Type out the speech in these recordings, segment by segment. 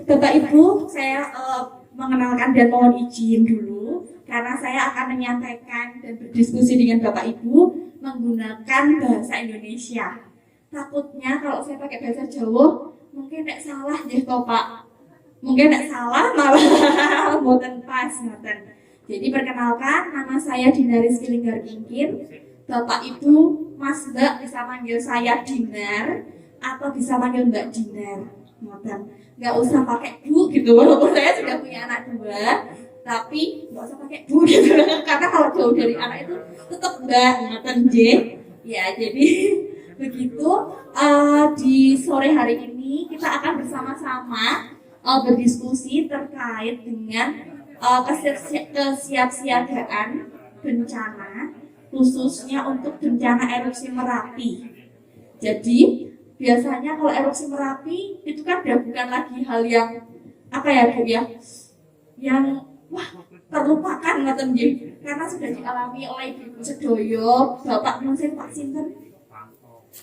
Bapak Ibu, saya mengenalkan dan mohon izin dulu karena saya akan menyampaikan dan berdiskusi dengan Bapak Ibu menggunakan bahasa Indonesia. Takutnya kalau saya pakai bahasa Jawa mungkin tidak salah deh toh Pak. Mungkin tidak salah malah mboten pas ngoten. Jadi perkenalkan, nama saya Dina Rizky Linggar Kingkir. Bapak Ibu, Mas Mbak bisa manggil saya Dinar atau bisa manggil Mbak Dinar. Ngoten. Nggak usah pakai bu gitu, walaupun saya sudah punya anak 2, tapi nggak usah pakai bu gitu karena kalau jauh dari anak itu tetap mbak ngoten J. Ya jadi begitu. Di sore hari ini kita akan bersama-sama berdiskusi terkait dengan kesiapsiagaan bencana khususnya untuk bencana erupsi Merapi. Jadi biasanya kalau erupsi Merapi itu kan udah bukan lagi hal yang apa ya Bu ya, yang wah terlupakan ngoten nggih, karena sudah dialami oleh Ibu Sedoyo, Bapak Munsin Pak Sinten,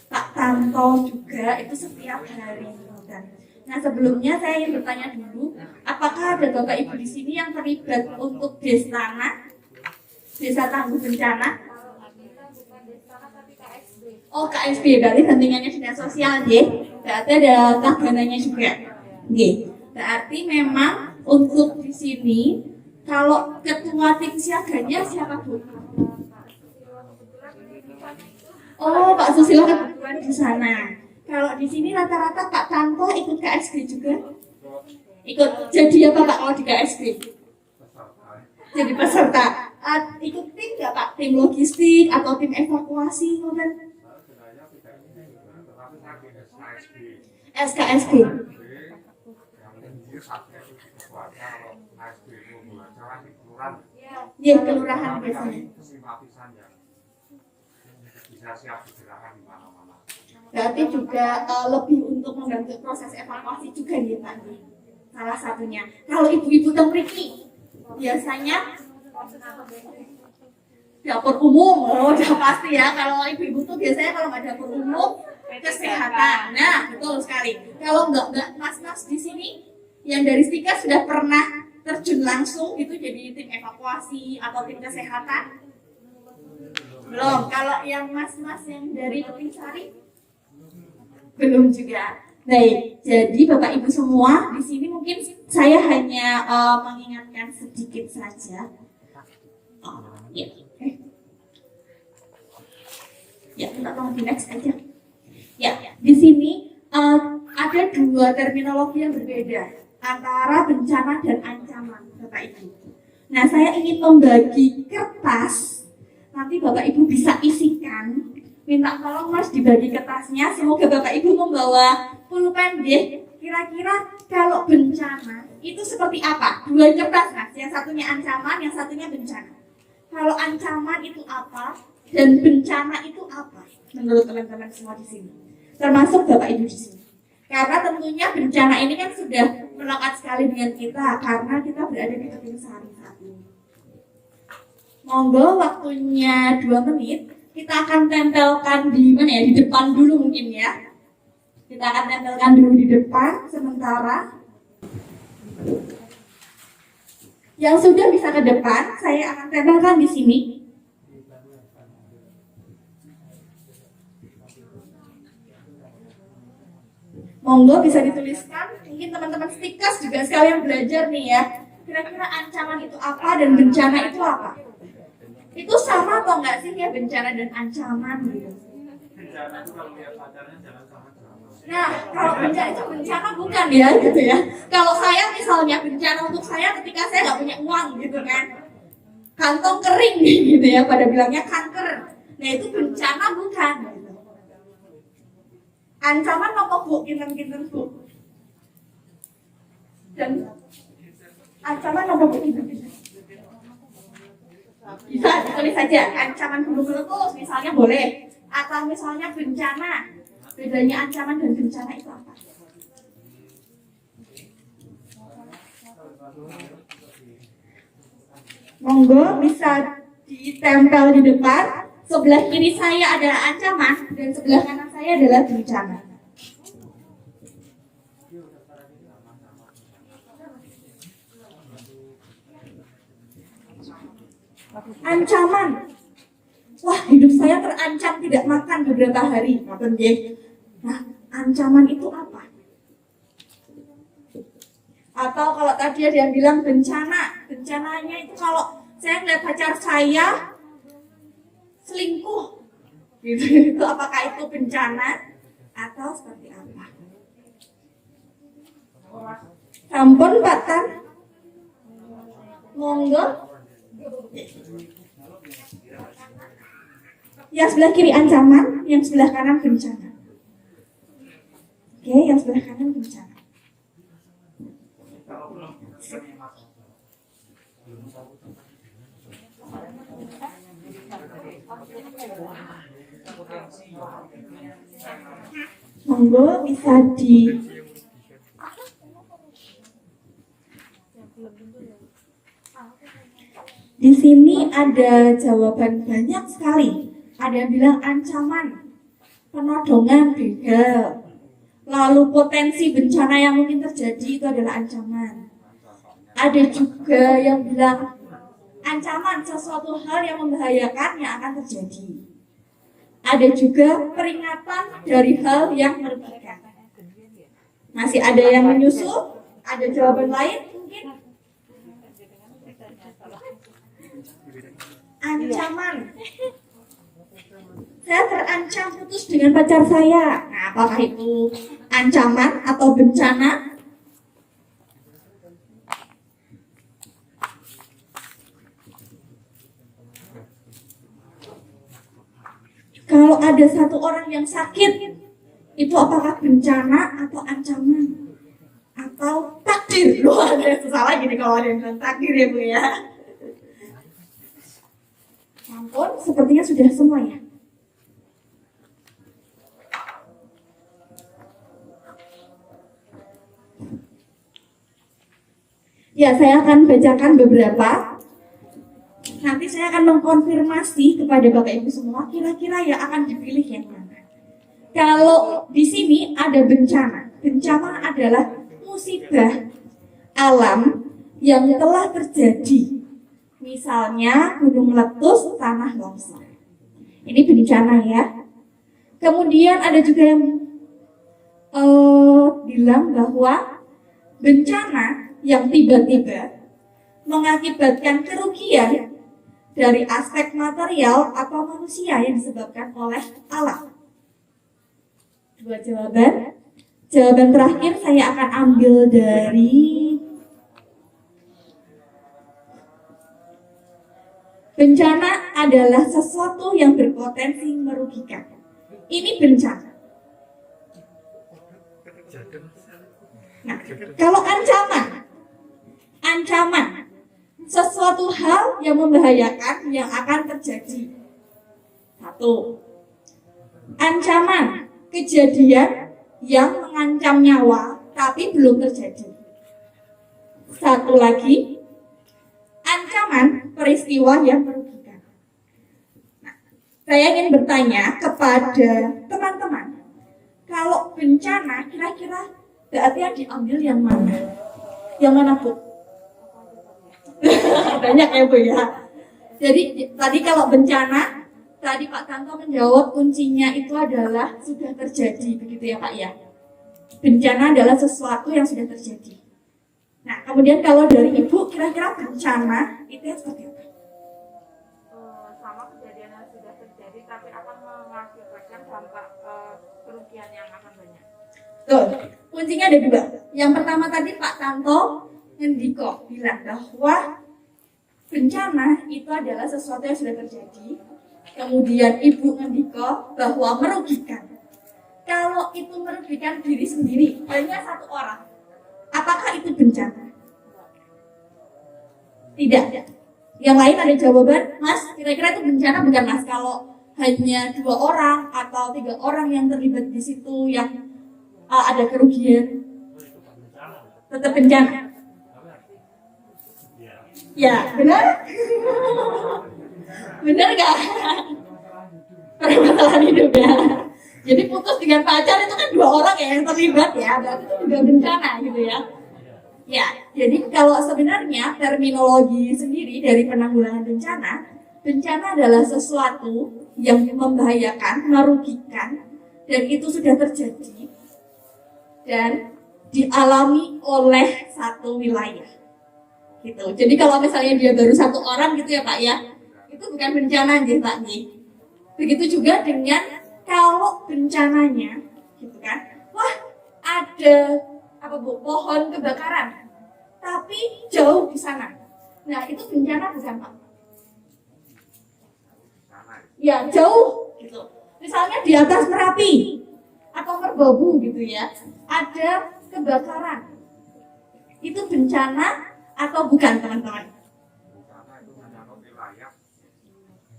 Pak Tanto juga itu setiap hari ngoten. Nah sebelumnya saya ingin bertanya dulu, apakah ada Bapak Ibu di sini yang terlibat untuk Desa Tangguh Bencana? Oh KSB, berarti gantingannya dinas sosial nggih. Berarti ada tagananya juga. Nggih. Berarti memang untuk di sini kalau ketua tim siaganya siapa Bu? Oh Pak Susilo kebetulan di sana. Kalau di sini rata-rata Pak Tanto ikut KSB juga? Ikut. Jadi apa Pak kalau di KSB? Jadi peserta. Ikut tim nggak Pak? Tim logistik atau tim evakuasi ngoten? SKSB. Iya, kelurahan biasanya. Berarti juga lebih untuk membantu proses evakuasi juga nih Pak. Salah satunya. Kalau ibu-ibu temriki biasanya dapur umum, udah pasti ya. Kalau ibu-ibu tuh biasanya kalau nggak dapur umum, kesehatan. Nah, betul sekali. Kalau nggak mas-mas di sini yang dari Stika sudah pernah terjun langsung itu jadi tim evakuasi atau tim kesehatan? Belum. Kalau yang mas-mas yang dari Tutingsari? Belum juga. Baik, jadi Bapak Ibu semua di sini mungkin saya hanya mengingatkan sedikit saja. Ya, ya, kita tolong di next aja. Ya, di sini ada 2 terminologi yang berbeda antara bencana dan ancaman, Bapak Ibu. Nah, saya ingin membagi kertas. Nanti Bapak Ibu bisa isikan. Minta tolong Mas dibagi kertasnya. Semoga Bapak Ibu membawa pulpen deh. Kira-kira kalau bencana itu seperti apa? 2 kertas Mas. Yang satunya ancaman, yang satunya bencana. Kalau ancaman itu apa dan bencana itu apa? Menurut teman-teman semua di sini. Termasuk Bapak Ibu di sini. Karena tentunya bencana ini kan sudah melekat sekali dengan kita karena kita berada di Tutingsari saat ini. Monggo waktunya 2 menit. Kita akan tempelkan di mana ya? Di depan dulu mungkin ya. Kita akan tempelkan dulu di depan sementara. Yang sudah bisa ke depan, saya akan tempelkan di sini. Monggo bisa dituliskan, mungkin teman-teman Stikas juga sekalian belajar nih ya. Kira-kira ancaman itu apa dan bencana itu apa? Itu sama atau enggak sih ya bencana dan ancaman gitu? Bencana itu kalau lihat pacarnya jangan sama-sama. Nah, kalau bencana itu bencana bukan ya gitu ya. Kalau saya misalnya bencana untuk saya ketika saya nggak punya uang gitu kan. Kantong kering gitu ya, pada bilangnya kanker. Nah itu bencana bukan gitu. Ancaman apa Bu? Kinten-kinten Bu. Dan ancaman apa Bu? Bisa ditulis saja, ancaman gunung meletus misalnya boleh. Atau misalnya bencana. Bedanya ancaman dan bencana itu apa? Monggo bisa ditempel di depan. Sebelah kiri saya adalah ancaman dan sebelah kanan saya adalah bencana. Ancaman. Wah, hidup saya terancam tidak makan beberapa hari. Nah, ancaman itu apa? Atau kalau tadi ada yang bilang bencana, bencananya itu kalau saya melihat pacar saya selingkuh, gitu. Itu apakah itu bencana atau seperti apa? Sampun Pak Tan, monggo. Yang sebelah kiri ancaman, yang sebelah kanan bencana. Oke, yang sebelah kanan bencana. Monggo bisa di sini ada jawaban banyak sekali. Ada yang bilang ancaman, penodongan begal. Lalu potensi bencana yang mungkin terjadi itu adalah ancaman. Ada juga yang bilang ancaman sesuatu hal yang membahayakan yang akan terjadi. Ada juga peringatan dari hal yang merugikan. Masih ada yang menyusul? Ada jawaban lain mungkin? Ancaman. Saya terancam putus dengan pacar saya. Nah, apakah itu ancaman atau bencana? Kalau ada satu orang yang sakit, itu apakah bencana atau ancaman? Atau takdir? Loh, ada yang salah gini kalau ada yang bilang takdir ya Bu ya. Ampun, sepertinya sudah semua ya. Ya, saya akan bacakan beberapa. Nanti saya akan mengkonfirmasi kepada Bapak Ibu semua kira-kira yang akan dipilih yang mana. Kalau di sini ada bencana. Bencana adalah musibah alam yang telah terjadi. Misalnya gunung meletus, tanah longsor. Ini bencana ya. Kemudian ada juga yang bilang bahwa bencana yang tiba-tiba mengakibatkan kerugian dari aspek material atau manusia yang disebabkan oleh alam. Dua jawaban. Jawaban terakhir saya akan ambil dari bencana adalah sesuatu yang berpotensi merugikan. Ini bencana. Nah, kalau ancaman sesuatu hal yang membahayakan yang akan terjadi. Satu, ancaman kejadian yang mengancam nyawa tapi belum terjadi. Satu lagi, ancaman peristiwa yang merugikan. Nah, saya ingin bertanya kepada teman-teman, kalau bencana kira-kira berarti yang diambil yang mana? Yang mana Bu? Banyak ya Bu ya. Jadi tadi kalau bencana, tadi Pak Tanto menjawab kuncinya itu adalah sudah terjadi, begitu ya Pak ya. Bencana adalah sesuatu yang sudah terjadi. Nah, kemudian kalau dari Ibu kira-kira bencana itu yang seperti apa? Sama kejadian yang sudah terjadi tapi akan mengakibatkan dampak kerugian yang akan banyak. Tuh, kuncinya ada dua. Yang pertama tadi Pak Tanto Ngendiko bilang bahwa bencana itu adalah sesuatu yang sudah terjadi. Kemudian Ibu Ngendiko bahwa merugikan. Kalau itu merugikan diri sendiri, hanya satu orang, apakah itu bencana? Tidak. Yang lain ada jawaban, Mas, kira-kira itu bencana bukan Mas? Kalau hanya 2 orang atau 3 orang yang terlibat di situ yang ada kerugian, tetap bencana. Ya, benar? Benar nggak? Permasalahan hidup ya. Jadi putus dengan pacar itu kan 2 orang ya yang terlibat ya, berarti itu juga bencana gitu ya. Ya, jadi kalau sebenarnya terminologi sendiri dari penanggulangan bencana, bencana adalah sesuatu yang membahayakan, merugikan, dan itu sudah terjadi dan dialami oleh satu wilayah. Gitu. Jadi kalau misalnya dia baru satu orang gitu ya Pak ya, itu bukan bencana nggih Pak nggih. Begitu juga dengan kalau bencananya, gitu kan, wah ada apa bu, pohon kebakaran, tapi jauh di sana. Nah itu bencana bukan Pak? Ya jauh gitu. Misalnya di atas Merapi atau Merbabu gitu ya, ada kebakaran. Itu bencana atau bukan teman-teman?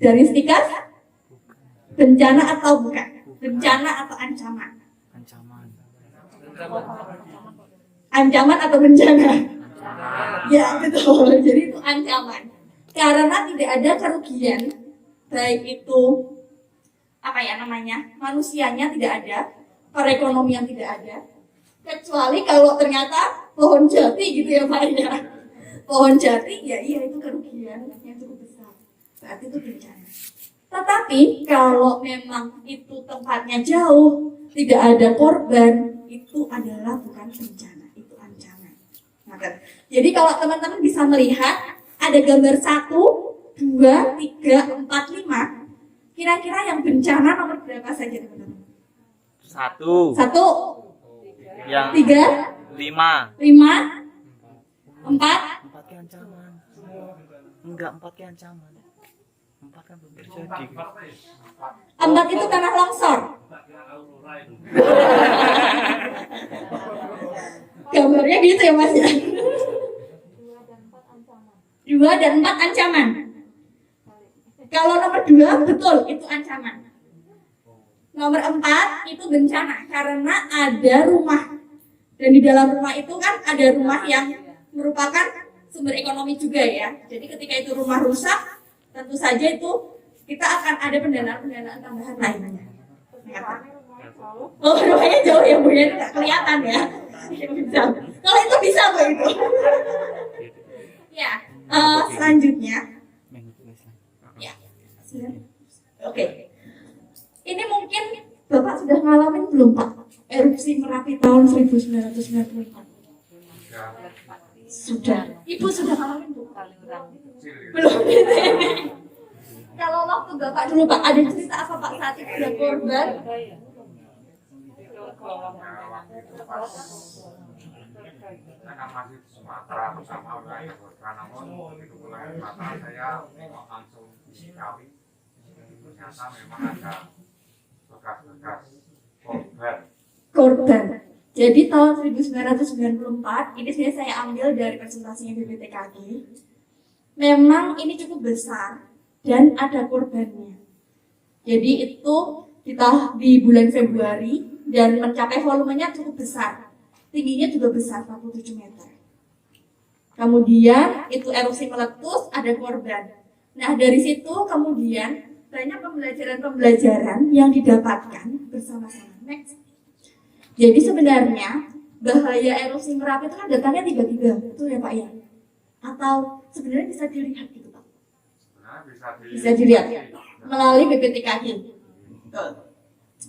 Dari stiker? Bencana atau bukan? Bencana atau ancaman? Ancaman. Ancaman atau bencana? Ya betul, jadi itu ancaman. Karena tidak ada kerugian, baik itu apa ya namanya, manusianya tidak ada, perekonomian tidak ada, kecuali kalau ternyata pohon jati gitu ya Pak ya. Pohon jati ya iya itu kerugian yang cukup besar, berarti itu bencana. Tetapi kalau memang itu tempatnya jauh, tidak ada korban, itu adalah bukan bencana, itu ancaman. Jadi kalau teman-teman bisa melihat ada gambar 1, 2, 3, 4, 5. Kira-kira yang bencana nomor berapa saja teman-teman? 1. 1, Yang 3, 5. 5, 4. 4 ke ancaman. Enggak, 4 ke ancaman. 4 kan belum terjadi. 4 itu tanah longsor. Gambarnya gitu ya Mas ya. 2 dan 4 ancaman. Kalau nomor 2 betul itu ancaman. Nomor 4 itu bencana karena ada rumah. Dan di dalam rumah itu kan ada rumah yang merupakan sumber ekonomi juga ya. Jadi ketika itu rumah rusak, tentu saja itu kita akan ada pendanaan tambahan lainnya. Oh, rumahnya jauh ya Bu, ya nggak kelihatan ya. Bisa. Kalau itu bisa Bu itu. Ya, selanjutnya. Ya, oke. Ini mungkin Bapak sudah ngalamin belum Pak? Erupsi Merapi tahun 1994. Sudah. Ibu sudah ngalamin belum? Belum. Kalau waktu Bapak dulu Pak, ada cerita apa Pak saat itu ada korban? Karena masih di Sumatera bersama wilayah Sumatera, namun begitu pulang ke Sumatera saya langsung dikawin. Ternyata memang ada bekas-bekas korban. Jadi tahun 1994, ini sebenarnya saya ambil dari presentasinya BPTKG. Memang ini cukup besar dan ada korbannya. Jadi itu kita di bulan Februari dan mencapai volumenya cukup besar. Tingginya juga besar, 47 meter. Kemudian itu erupsi meletus, ada korban. Nah dari situ kemudian banyak pembelajaran-pembelajaran yang didapatkan bersama-sama. Next. Jadi sebenarnya bahaya erupsi Merapi itu kan datangnya tiba-tiba, betul ya Pak ya? Atau sebenarnya bisa dilihat gitu Pak? Bisa dilihat melalui BPTKG.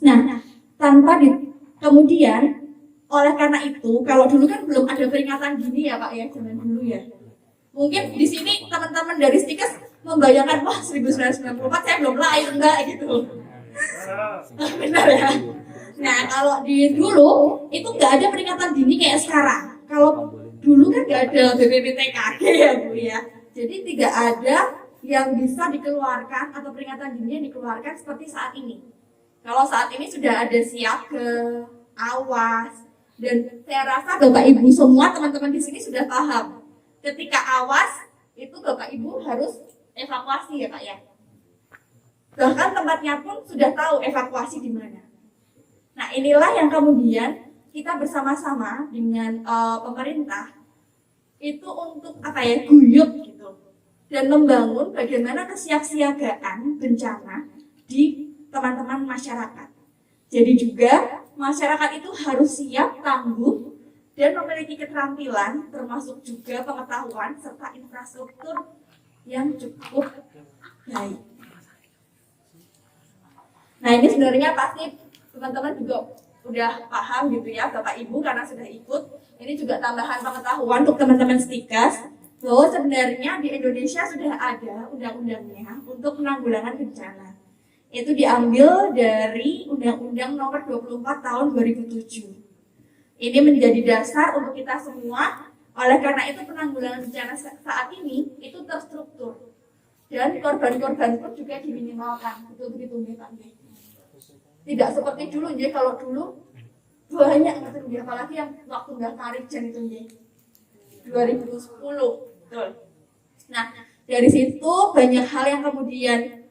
Nah, kemudian oleh karena itu, kalau dulu kan belum ada peringatan dini ya Pak ya, zaman dulu ya. Mungkin di sini teman-teman dari Stikes membayangkan, wah 1994 saya belum lahir enggak gitu. Benar ya? Nah kalau di dulu itu nggak ada peringatan dini kayak sekarang. Kalau dulu kan nggak ada BPPTKG ya Bu ya. Jadi tidak ada yang bisa dikeluarkan atau peringatan dini yang dikeluarkan seperti saat ini. Kalau saat ini sudah ada siaga, awas, dan saya rasa Bapak Ibu semua teman-teman di sini sudah paham. Ketika awas itu Bapak Ibu harus evakuasi ya Pak ya. Bahkan tempatnya pun sudah tahu evakuasi di mana. Nah inilah yang kemudian kita bersama-sama dengan pemerintah itu untuk apa ya, guyup gitu dan membangun bagaimana kesiapsiagaan bencana di teman-teman masyarakat. Jadi juga masyarakat itu harus siap, tangguh, dan memiliki keterampilan termasuk juga pengetahuan serta infrastruktur yang cukup baik. Nah ini sebenarnya pasti teman-teman juga udah paham gitu ya Bapak Ibu karena sudah ikut. Ini juga tambahan pengetahuan untuk teman-teman Stikes bahwa sebenarnya di Indonesia sudah ada undang-undangnya untuk penanggulangan bencana. Itu diambil dari Undang-Undang Nomor 24 Tahun 2007. Ini menjadi dasar untuk kita semua. Oleh karena itu penanggulangan bencana saat ini itu terstruktur dan korban-korban pun juga diminimalkan. Betul-betul Pak. Tidak seperti dulu ya, kalau dulu banyak gitu ya, apalagi yang waktu nggak Karijan itu ya 2010. Betul. Nah dari situ banyak hal yang kemudian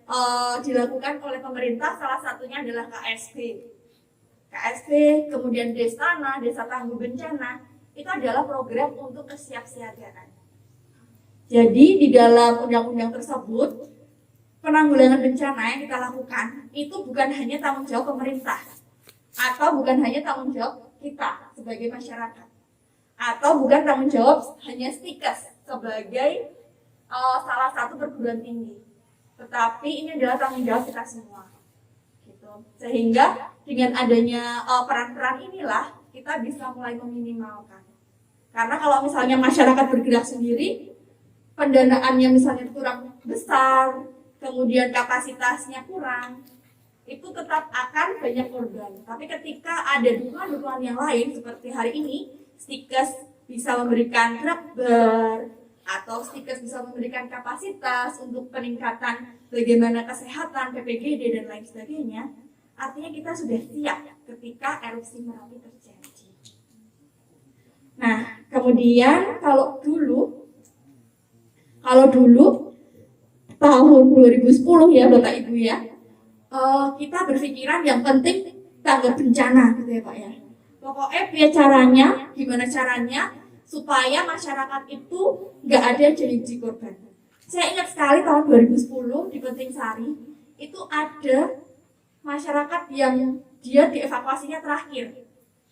dilakukan oleh pemerintah, salah satunya adalah KSP, kemudian Destana, Desa Tangguh Bencana, itu adalah program untuk kesiapsiagaan. Jadi di dalam undang-undang tersebut, penanggulangan bencana yang kita lakukan itu bukan hanya tanggung jawab pemerintah, atau bukan hanya tanggung jawab kita sebagai masyarakat, atau bukan tanggung jawab hanya Stikes sebagai salah satu perguruan tinggi, tetapi ini adalah tanggung jawab kita semua. Gitu. Sehingga dengan adanya peran-peran inilah kita bisa mulai meminimalkan. Karena kalau misalnya masyarakat bergerak sendiri, pendanaannya misalnya kurang besar, kemudian kapasitasnya kurang, itu tetap akan banyak korban. Tapi ketika ada dukungan-dukungan yang lain seperti hari ini, Stikes bisa memberikan rekber atau Stikes bisa memberikan kapasitas untuk peningkatan bagaimana kesehatan, PPGD dan lain sebagainya, artinya kita sudah siap ketika erupsi Merapi terjadi. Nah, kemudian kalau dulu tahun 2010 ya Bapak Ibu ya, kita berpikiran yang penting tanggap bencana gitu ya Pak ya. Pokoknya gimana caranya supaya masyarakat itu nggak ada jadi korban. Saya ingat sekali tahun 2010 di Penting Sari itu ada masyarakat yang dia dievakuasinya terakhir.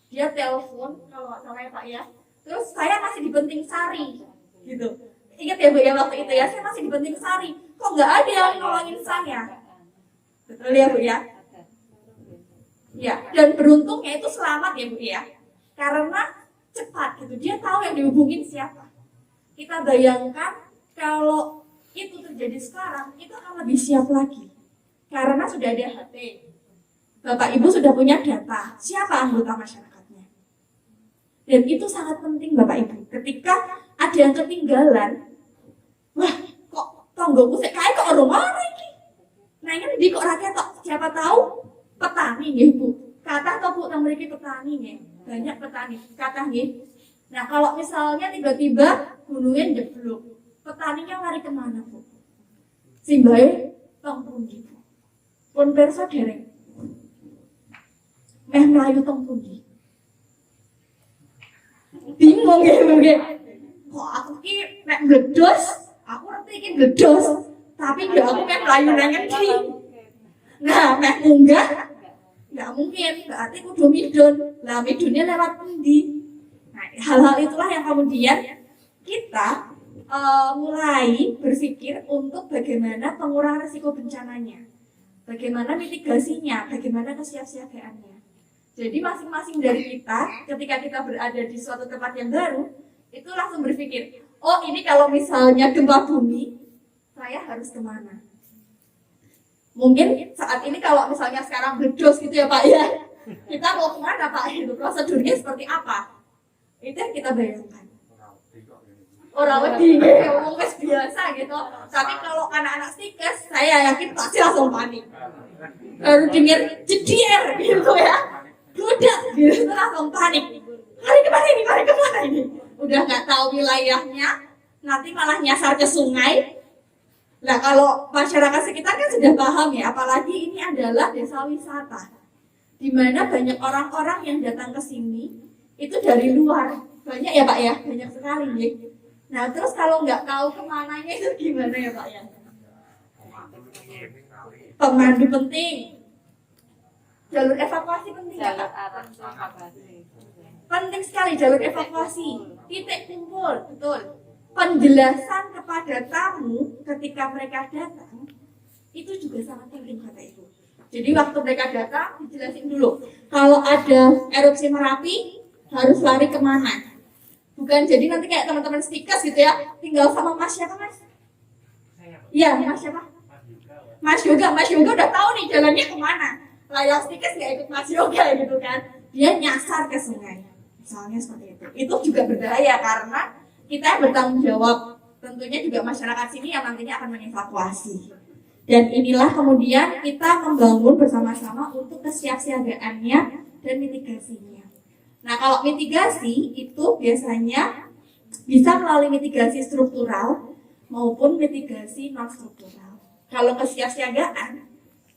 Dia telepon kalau nggak salah ya Pak ya. Terus saya masih di Penting Sari gitu. Ingat ya Bu ya waktu itu ya, saya masih di Penting Sari. Kok nggak ada yang nolongin saya? Betul ya Bu ya? Ya, dan beruntungnya itu selamat ya Bu ya. Karena cepat gitu, dia tahu yang dihubungin siapa. Kita bayangkan kalau itu terjadi sekarang, itu akan lebih siap lagi. Karena sudah ada HT. Bapak Ibu sudah punya data, siapa anggota masyarakatnya. Dan itu sangat penting Bapak Ibu. Ketika ada yang ketinggalan, wah kok tonggoku kayak kok orang ini. Nah ini di kok rakyat kok, siapa tahu petani nggih Bu. Kata atau Bu yang memiliki petani nggih. Banyak petani, kata nggih. Nah kalau misalnya tiba-tiba gunungnya jeblok, petaninya lari kemana Bu? Simbahe tong pundi Bu. Pun perso dereng. Melayu tong pundi. Bingung ya Bu nggih. Kok aku ki nek meledos, aku ngerti iki meledos, tapi nggak aku kan melayu nang ngendi. Nah, mek munggah nggak mungkin, berarti kudu midun. Lah midunnya lewat pundi. Nah, hal-hal itulah yang kemudian kita mulai berpikir untuk bagaimana pengurangan risiko bencananya, bagaimana mitigasinya, bagaimana kesiapsiagaannya. Jadi masing-masing dari kita ketika kita berada di suatu tempat yang baru, itu langsung berpikir, oh ini kalau misalnya gempa bumi, saya harus kemana? Mungkin saat ini kalau misalnya sekarang meledos gitu ya Pak ya, kita mau kemana Pak? Itu prosedurnya seperti apa? Itu yang kita bayangkan. Orang lebih ngomong biasa gitu. Tapi kalau anak-anak Stikes, saya yakin pasti langsung panik. Baru dengar jedier gitu ya, dudak gitu langsung panik. Lari kemana ini? Udah nggak tahu wilayahnya, nanti malah nyasar ke sungai. Nah kalau masyarakat sekitar kan sudah paham ya, apalagi ini adalah desa wisata, di mana banyak orang-orang yang datang ke sini itu dari luar, banyak ya Pak ya, banyak sekali ya. Nah terus kalau nggak tahu kemananya itu gimana ya Pak ya? Pemandu penting, jalur evakuasi penting ya Pak. Penting sekali jalur evakuasi, titik kumpul, betul. Penjelasan kepada tamu ketika mereka datang itu juga sangat penting kata Ibu. Jadi waktu mereka datang dijelasin dulu. Kalau ada erupsi Merapi harus lari kemana? Bukan jadi nanti kayak teman-teman stikers gitu ya, tinggal sama Mas siapa Mas? Iya Mas siapa? Mas Yoga udah tahu nih jalannya kemana. Lah yang stikers nggak ikut Mas Yoga gitu kan? Dia nyasar ke sungai. Misalnya seperti itu. Itu juga berbahaya karena kita yang bertanggung jawab. Tentunya juga masyarakat sini yang nantinya akan mengevakuasi. Dan inilah kemudian kita membangun bersama-sama untuk kesiapsiagaannya dan mitigasinya. Nah, kalau mitigasi itu biasanya bisa melalui mitigasi struktural maupun mitigasi non-struktural. Kalau kesiapsiagaan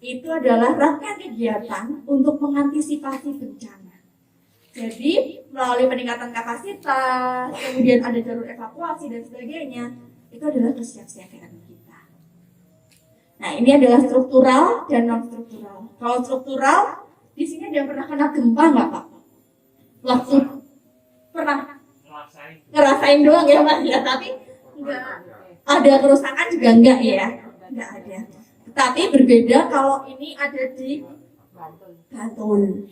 itu adalah rangkaian kegiatan untuk mengantisipasi bencana. Jadi melalui peningkatan kapasitas, kemudian ada jalur evakuasi dan sebagainya, itu adalah kesiapsiagaan kita. Nah, ini adalah struktural dan non-struktural. Kalau struktural, di sini ada yang pernah kena gempa nggak Pak? Waktu pernah ngerasain doang ya Mas ya, tapi nggak ada kerusakan juga enggak ya? Nggak ada. Tapi berbeda kalau ini ada di Bantul.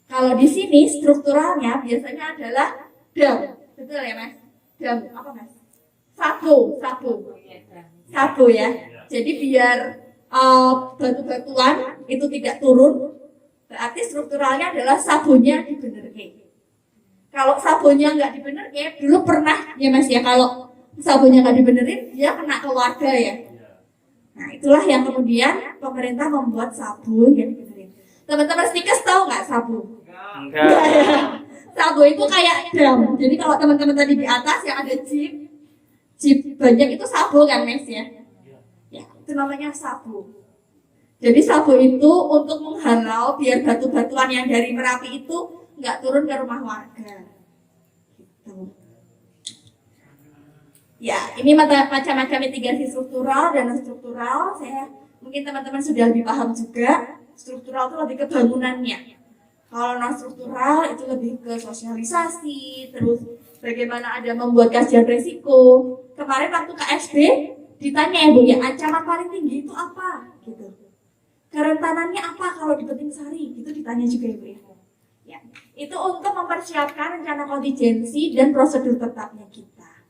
Kalau di sini strukturalnya biasanya adalah dam, betul ya Mas? Dam apa Mas? Sabu ya. Jadi biar batu-batuan itu tidak turun, berarti strukturalnya adalah sabunnya dibenerke. Kalau sabunnya nggak dibenerke, dulu pernah ya Mas ya, kalau sabunnya nggak dibenerin, dia kena ke warga ya. Nah itulah yang kemudian pemerintah membuat sabun yang dibenerin. Teman-teman stikers tahu nggak sabun? Enggak. Ya. Sabu itu kayak dam. Jadi kalau teman-teman tadi di atas yang ada jeep banyak itu sabu kan Mas ya? Ya, itu namanya sabu. Jadi sabu itu untuk menghalau biar batu-batuan yang dari Merapi itu nggak turun ke rumah warga. Gitu. Ya, ini macam-macam mitigasi struktural dan non struktural. Mungkin teman-teman sudah lebih paham juga. Struktural itu lebih ke bangunannya. Kalau non struktural itu lebih ke sosialisasi, terus bagaimana ada membuat kajian resiko. Kemarin waktu KSB ditanya ya Bu, ya ancaman paling tinggi itu apa? Gitu. Kerentanannya apa kalau di Petingsari? Itu ditanya juga ya Bu ya. Ya, itu untuk mempersiapkan rencana kontingensi dan prosedur tetapnya kita.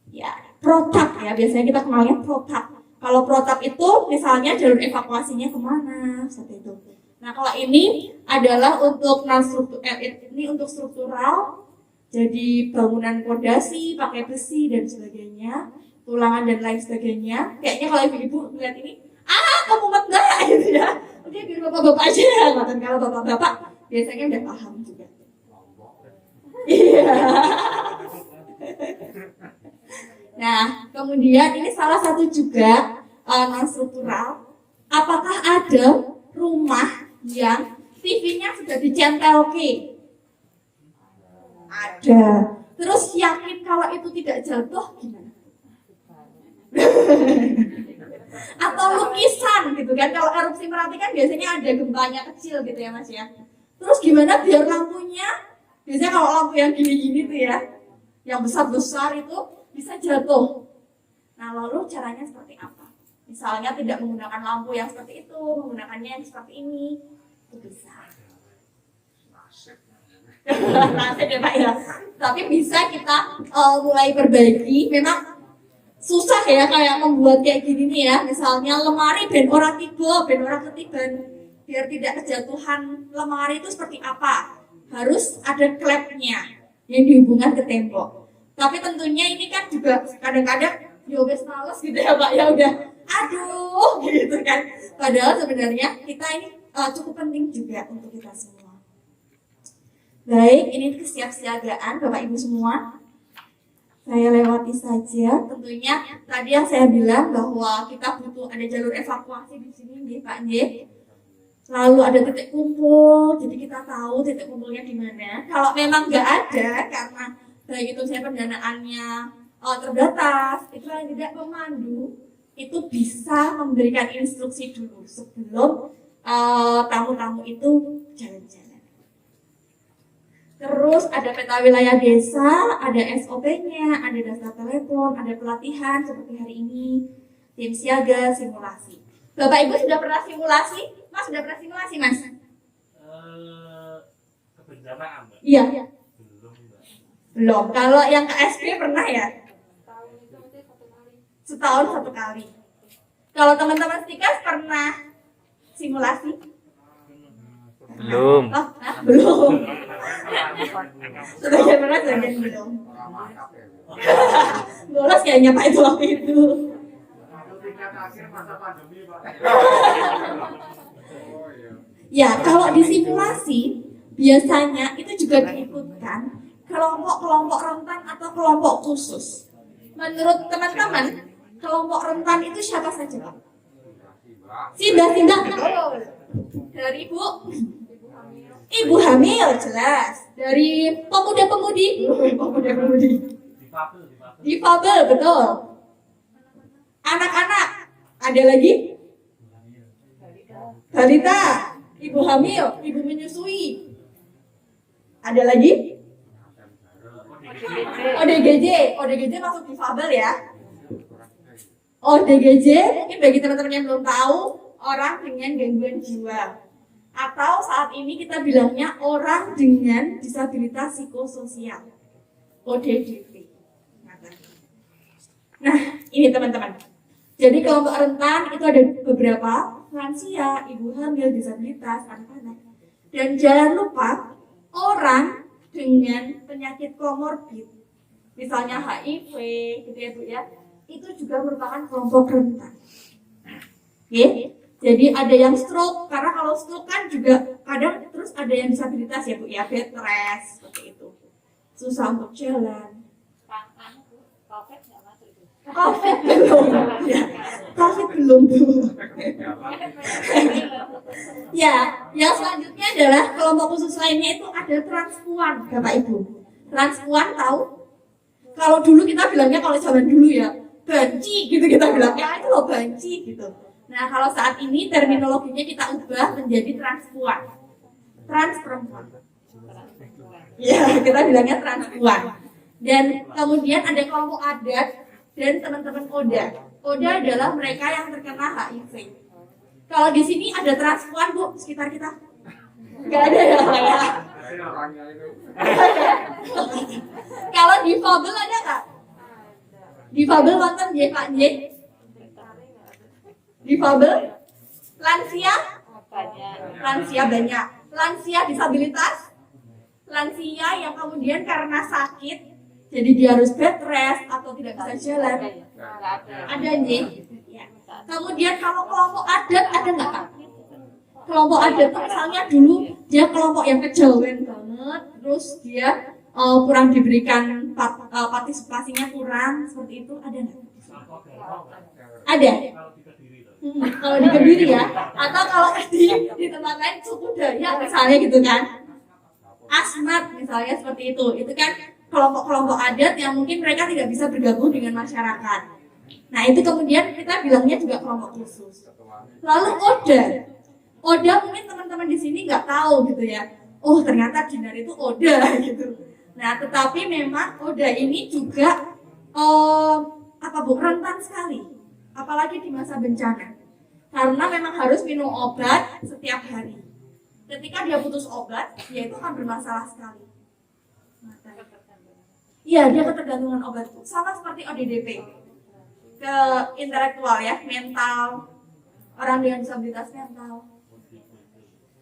Ya, protap ya, biasanya kita kenalnya protap. Kalau protap itu misalnya jalur evakuasinya kemana, seperti itu. Nah kalau ini adalah untuk ini untuk struktural, jadi bangunan pondasi, pakai besi dan sebagainya, tulangan dan lain sebagainya. Kayaknya kalau ibu-ibu melihat ini, kamu enggak gitu ya. Oke, biar bapak-bapak aja ya. Kalau bapak-bapak biasanya udah paham juga. Iya. Nah, kemudian ini salah satu juga non struktural. Apakah ada rumah yang TV-nya sudah dicentelke? Ada. Terus yakin kalau itu tidak jatuh gimana? Atau lukisan gitu kan? Kalau erupsi Merapi kan biasanya ada gempanya kecil gitu ya Mas ya. Terus gimana biar lampunya? Biasanya kalau lampu yang gini-gini tuh ya, yang besar-besar itu bisa jatuh. Nah lalu caranya seperti apa? Misalnya tidak menggunakan lampu yang seperti itu, menggunakannya yang seperti ini, itu bisa. Nasib ya Pak ya. Tapi bisa kita mulai perbaiki. Memang susah ya kayak membuat kayak gini nih ya. Misalnya lemari ben ora tiba, ben ora ketiban. Biar tidak kejatuhan lemari itu seperti apa? Harus ada klepnya yang dihubungkan ke tembok. Tapi tentunya ini kan juga kadang-kadang ya wes males gitu ya Pak ya, udah aduh gitu kan. Padahal sebenarnya kita ini cukup penting juga untuk kita semua. Baik, ini kesiapsiagaan Bapak Ibu semua. Saya lewati saja. Tentunya tadi yang saya bilang bahwa kita butuh ada jalur evakuasi di sini nih Pak J. Lalu ada titik kumpul, jadi kita tahu titik kumpulnya di mana. Kalau memang nggak ada karena baik itu saya pendanaannya terbatas, itu yang tidak pemandu itu bisa memberikan instruksi dulu sebelum tamu-tamu itu jalan-jalan. Terus ada peta wilayah desa, ada SOP-nya, ada daftar telepon, ada pelatihan seperti hari ini, tim siaga, simulasi. Bapak Ibu sudah pernah simulasi? Mas sudah pernah simulasi, Mas? Kebencanaan, Mbak. Iya. Belum, Mbak. Belum. Kalau yang ke SP pernah ya? Tahun itu mesti 1 kali. Setahun 1 kali. Kalau teman-teman Stikas pernah simulasi? Belum. Oh, belum. Sebagian pernah, sebagian belum. Orang mantap ya. Bolos kayaknya Pak itu waktu itu. Tingkat akhir masa pandemi, Pak. Oh iya. Ya, kalau di simulasi biasanya itu juga diikutkan kelompok-kelompok rentan atau kelompok khusus. Menurut teman-teman, kelompok rentan itu siapa saja, Pak? Sinda-sinda. Dari ibu hamil jelas. Dari pemuda-pemudi, pemuda-pemudi. Difabel, betul. Anak-anak, ada lagi? Balita, ibu hamil, ibu menyusui. Ada lagi? ODGJ masuk difabel ya. ODGJ mungkin bagi teman-teman yang belum tahu, orang dengan gangguan jiwa. Atau saat ini kita bilangnya orang dengan disabilitas psikososial. ODGJ. Nah, ini teman-teman. Jadi kelompok rentan itu ada beberapa, lansia, ibu hamil, disabilitas, anak-anak. Dan jangan lupa, orang dengan penyakit komorbid, misalnya HIV, gitu ya Bu ya, itu juga merupakan kelompok rentan. Oke? Jadi ada yang stroke, karena kalau stroke kan juga kadang terus ada yang disabilitas ya Bu ya, bed rest, seperti itu. Susah untuk jalan. COVID belum, ya. COVID belum Bu. Ya, yang selanjutnya adalah kelompok khusus lainnya itu ada transpuan, Bapak Ibu. Transpuan tahu? Kalau dulu kita bilangnya, kalau zaman dulu ya, banci gitu kita bilangnya, itu loh banci gitu. Nah, kalau saat ini terminologinya kita ubah menjadi transpuan. Trans perempuan. Ya, kita bilangnya transpuan. Dan kemudian ada kelompok adat dan teman-teman ODA. ODA adalah mereka yang terkena HIV. Kalau di sini ada transpuan Bu sekitar kita? Enggak ada ya Pak ya? Orangnya itu. Kalau difabel ada nggak? Difabel wonten nggih Pak nggih? Difabel? Lansia? Lansia banyak. Lansia disabilitas? Lansia yang kemudian karena sakit jadi dia harus bed rest atau tidak bisa jalan. Ada nggih? Ya. Kemudian kalau kelompok adat ada nggak Kak? Kelompok adat itu misalnya dulu dia kelompok yang kejawen banget, terus dia kurang diberikan partisipasinya kurang, seperti itu ada nggak? Ada. Kalau di Kediri ya, atau kalau di tempat lain suku Dayak misalnya gitu kan, Asmat misalnya seperti itu kan kelompok-kelompok adat yang mungkin mereka tidak bisa bergabung dengan masyarakat. Nah itu kemudian kita bilangnya juga kelompok khusus. Lalu Oda mungkin teman-teman di sini nggak tahu gitu ya. Oh ternyata Dinar itu Oda gitu. Nah tetapi memang Oda ini juga rentan sekali, apalagi di masa bencana. Karena memang harus minum obat setiap hari. Ketika dia putus obat, dia itu akan bermasalah sekali. Iya, dia ketergantungan obat. Sama seperti ODDP. Ke intelektual ya, mental, orang dengan disabilitas mental.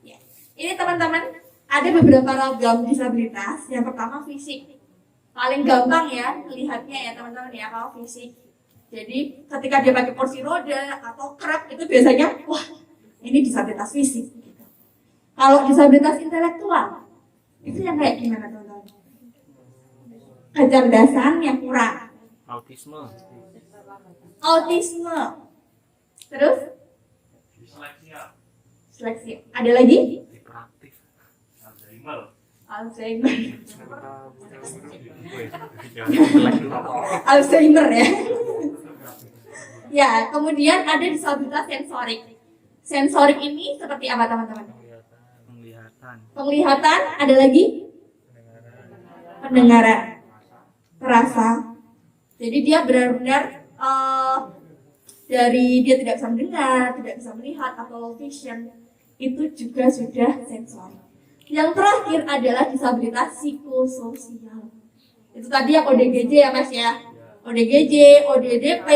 Ya. Ini teman-teman, ada beberapa ragam disabilitas. Yang pertama fisik. Paling gampang ya, lihatnya ya teman-teman ya, kalau fisik. Jadi ketika dia pakai kursi roda atau krep, itu biasanya, wah ini disabilitas fisik. Kalau disabilitas intelektual, itu yang kayak gimana teman-teman? Kecerdasan yang kurang. Autisme. Terus? Disleksia. Ada lagi? Hiperaktif. Alzheimer ya. Ya, kemudian ada disabilitas sensorik. Sensorik ini seperti apa teman-teman? Penglihatan. Penglihatan, ada lagi? pendengaran, perasa. Jadi dia benar-benar dari dia tidak bisa mendengar, tidak bisa melihat atau low vision, itu juga sudah sensori. Yang terakhir adalah disabilitas psikososial. Itu tadi yang ODGJ ya Mas ya. ODGJ, ODDP,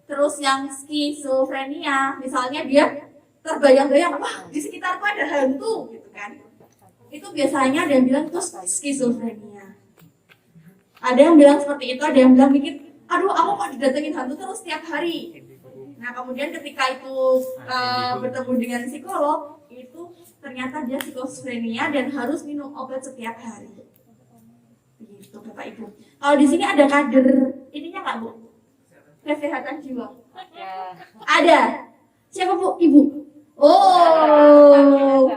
terus yang skizofrenia, misalnya dia terbayang-bayang, wah di sekitarku ada hantu gitu kan. Itu biasanya ada yang bilang itu skizofrenia. Ada yang bilang seperti itu, ada yang bilang mikir, aduh aku kok didatengin hantu terus setiap hari. Nah kemudian ketika itu bertemu dengan psikolog, itu ternyata dia skizofrenia dan harus minum obat setiap hari. Begitu Bapak Ibu. Kalau di sini ada kader ininya nggak Bu? Kesehatan jiwa. Ada. Siapa Bu? Ibu. Oh.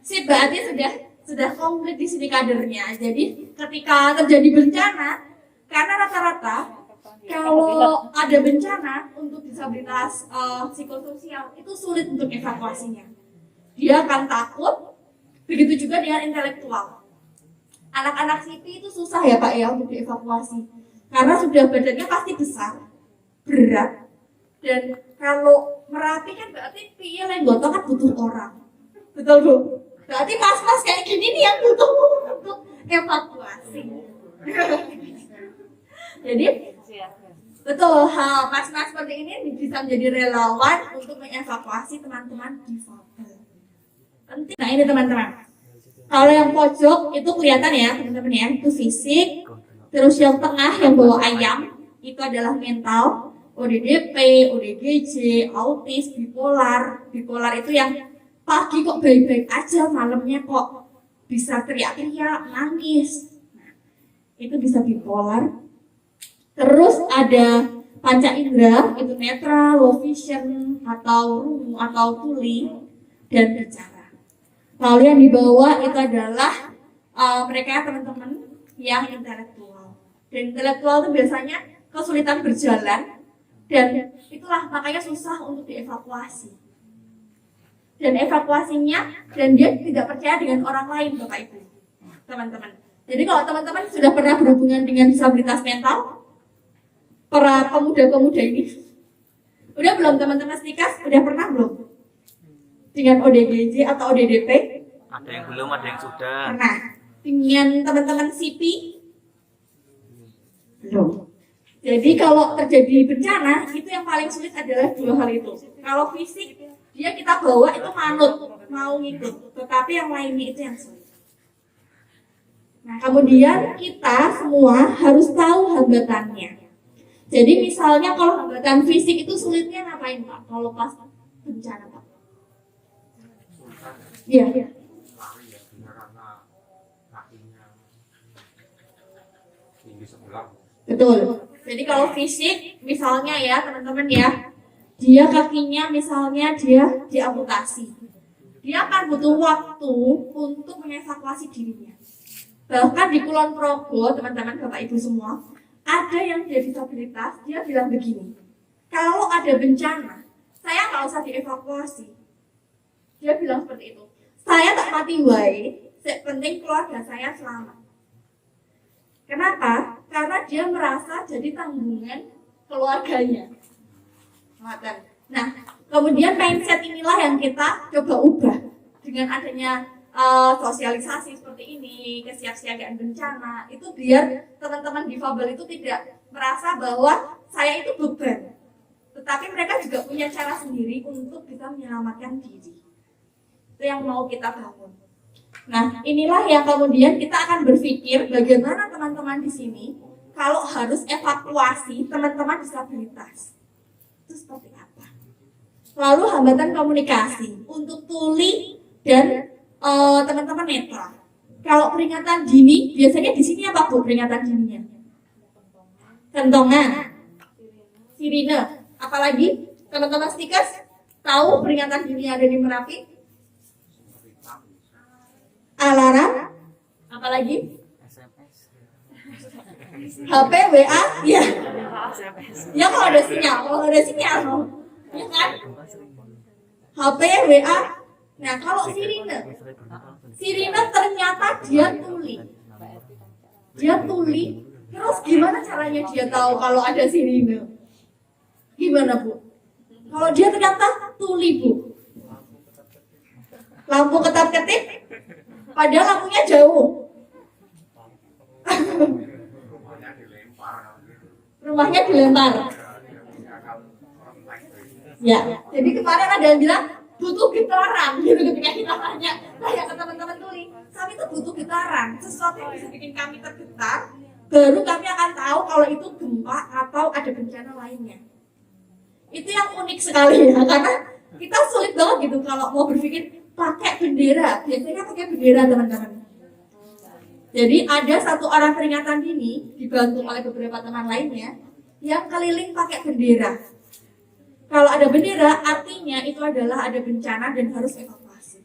Sip, berarti sudah komplit di sini kadernya. Jadi ketika terjadi bencana, karena rata-rata kalau ada bencana untuk disabilitas psikososial itu sulit untuk evakuasinya. Dia akan takut. Begitu juga dengan intelektual. Anak-anak sipil itu susah ya Pak ya untuk dievakuasi. Karena sudah badannya pasti besar, berat, dan kalau Merapi kan berarti piye Lenggoto kan butuh orang. Betul Bu? Berarti mas-mas kayak gini nih yang butuh untuk evakuasi. Jadi betul, mas-mas seperti ini bisa menjadi relawan untuk mengevakuasi teman-teman difabel. Penting. Nah ini teman-teman. Kalau yang pojok itu kelihatan ya teman-teman ya, itu fisik. Terus yang tengah yang bawa ayam itu adalah mental, ODDP, ODGJ, autis, bipolar. Bipolar itu yang pagi kok baik-baik aja, malamnya kok bisa teriak-teriak, nangis. Nah, itu bisa bipolar. Terus ada panca indera, itu netra, low vision, atau rungu, atau tuli, dan bicara. Lalu yang di bawah itu adalah mereka teman-teman yang intelektual. Dan intelektual itu biasanya kesulitan berjalan, dan itulah makanya susah untuk dievakuasi. Dan evakuasinya, dan dia tidak percaya dengan orang lain Bapak Ibu, teman-teman. Jadi kalau teman-teman sudah pernah berhubungan dengan disabilitas mental, para pemuda-pemuda ini, udah belum teman-teman Stikas? Udah pernah belum? Dengan ODGJ atau ODDP? Ada yang belum, ada yang sudah. Pernah. Dengan teman-teman CP? Belum. Jadi kalau terjadi bencana, itu yang paling sulit adalah dua hal itu. Kalau fisik, dia kita bawa itu manut, mau ngikut. Tetapi yang lainnya itu yang sulit. Nah, kemudian kita semua harus tahu hambatannya. Jadi misalnya kalau hambatan fisik itu sulitnya ngapain Pak? Kalau pas bencana Pak? Iya. lari ya karena kakinya tinggi sebelah. Betul. Jadi kalau fisik misalnya ya teman-teman ya, dia kakinya misalnya dia diamputasi, dia akan butuh waktu untuk mengevakuasi dirinya. Bahkan di Kulon Progo teman-teman Bapak Ibu semua, ada yang dia disabilitas, dia bilang begini, kalau ada bencana, saya nggak usah dievakuasi. Dia bilang seperti itu. Saya tak mati wae, penting keluarga saya selamat. Kenapa? Karena dia merasa jadi tanggungan keluarganya. Nah, kemudian mindset inilah yang kita coba ubah dengan adanya sosialisasi seperti ini, kesiapsiagaan bencana, itu biar teman-teman difabel itu tidak merasa bahwa saya itu beban, tetapi mereka juga punya cara sendiri untuk bisa menyelamatkan diri. Itu yang mau kita bangun. Nah, inilah yang kemudian kita akan berpikir bagaimana teman-teman di sini kalau harus evakuasi teman-teman disabilitas. Itu seperti apa? Lalu hambatan komunikasi untuk tuli dan teman-teman netra. Kalau peringatan dini, biasanya di sini apa Bu peringatan dininya? Kentongan, sirine, apalagi teman-teman Stikas tahu peringatan dini ada di Merapi? Alarm, apalagi? SMS. HP, WA, ya. Ya kalau ada sinyal, ya kan? HP, WA, Nah, kalau sirine ternyata dia tuli. Dia tuli. Terus gimana caranya dia tahu kalau ada sirine? Gimana, Bu? Kalau dia ternyata tuli, Bu. Lampu ketap-ketip, padahal lampunya jauh. rumahnya dilempar gitu. Rumahnya dilempar. Ya kan rentek gitu. Ya, jadi kemarin ada yang bilang butuh getaran gitu ketika kita tanya ke teman-teman tuli. Kami itu butuh getaran, sesuatu yang bisa bikin kami tergetar, baru kami akan tahu kalau itu gempa atau ada bencana lainnya. Itu yang unik sekali ya, karena kita sulit banget gitu kalau mau berpikir pakai bendera. Biasanya pakai bendera teman-teman. Jadi ada satu orang peringatan dini dibantu oleh beberapa teman lainnya yang keliling pakai bendera. Kalau ada bendera artinya itu adalah ada bencana dan harus evakuasi.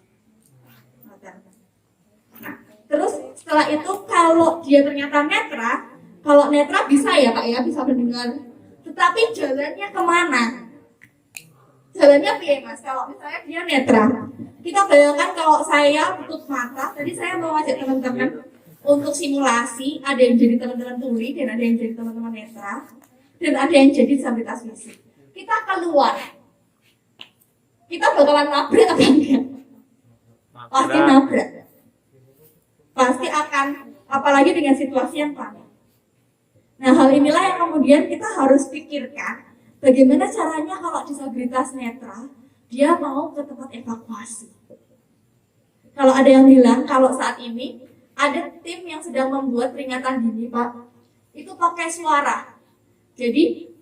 Nah, terus setelah itu kalau dia ternyata netra, kalau netra bisa ya Pak ya, bisa mendengar. Tetapi jalannya kemana? Jalannya piye Mas? Kalau misalnya dia netra, kita bayangkan kalau saya tutup mata, tadi saya mau ngajak teman-teman untuk simulasi, ada yang jadi teman-teman tuli dan ada yang jadi teman-teman netra dan ada yang jadi disabilitas fisik. Kita keluar, kita bakalan nabrak apa enggak? Pasti nabrak. Pasti akan, apalagi dengan situasi yang panik. Nah, hal inilah yang kemudian kita harus pikirkan, bagaimana caranya kalau disabilitas netra dia mau ke tempat evakuasi. Kalau ada yang bilang kalau saat ini ada tim yang sedang membuat peringatan dini Pak, itu pakai suara. Jadi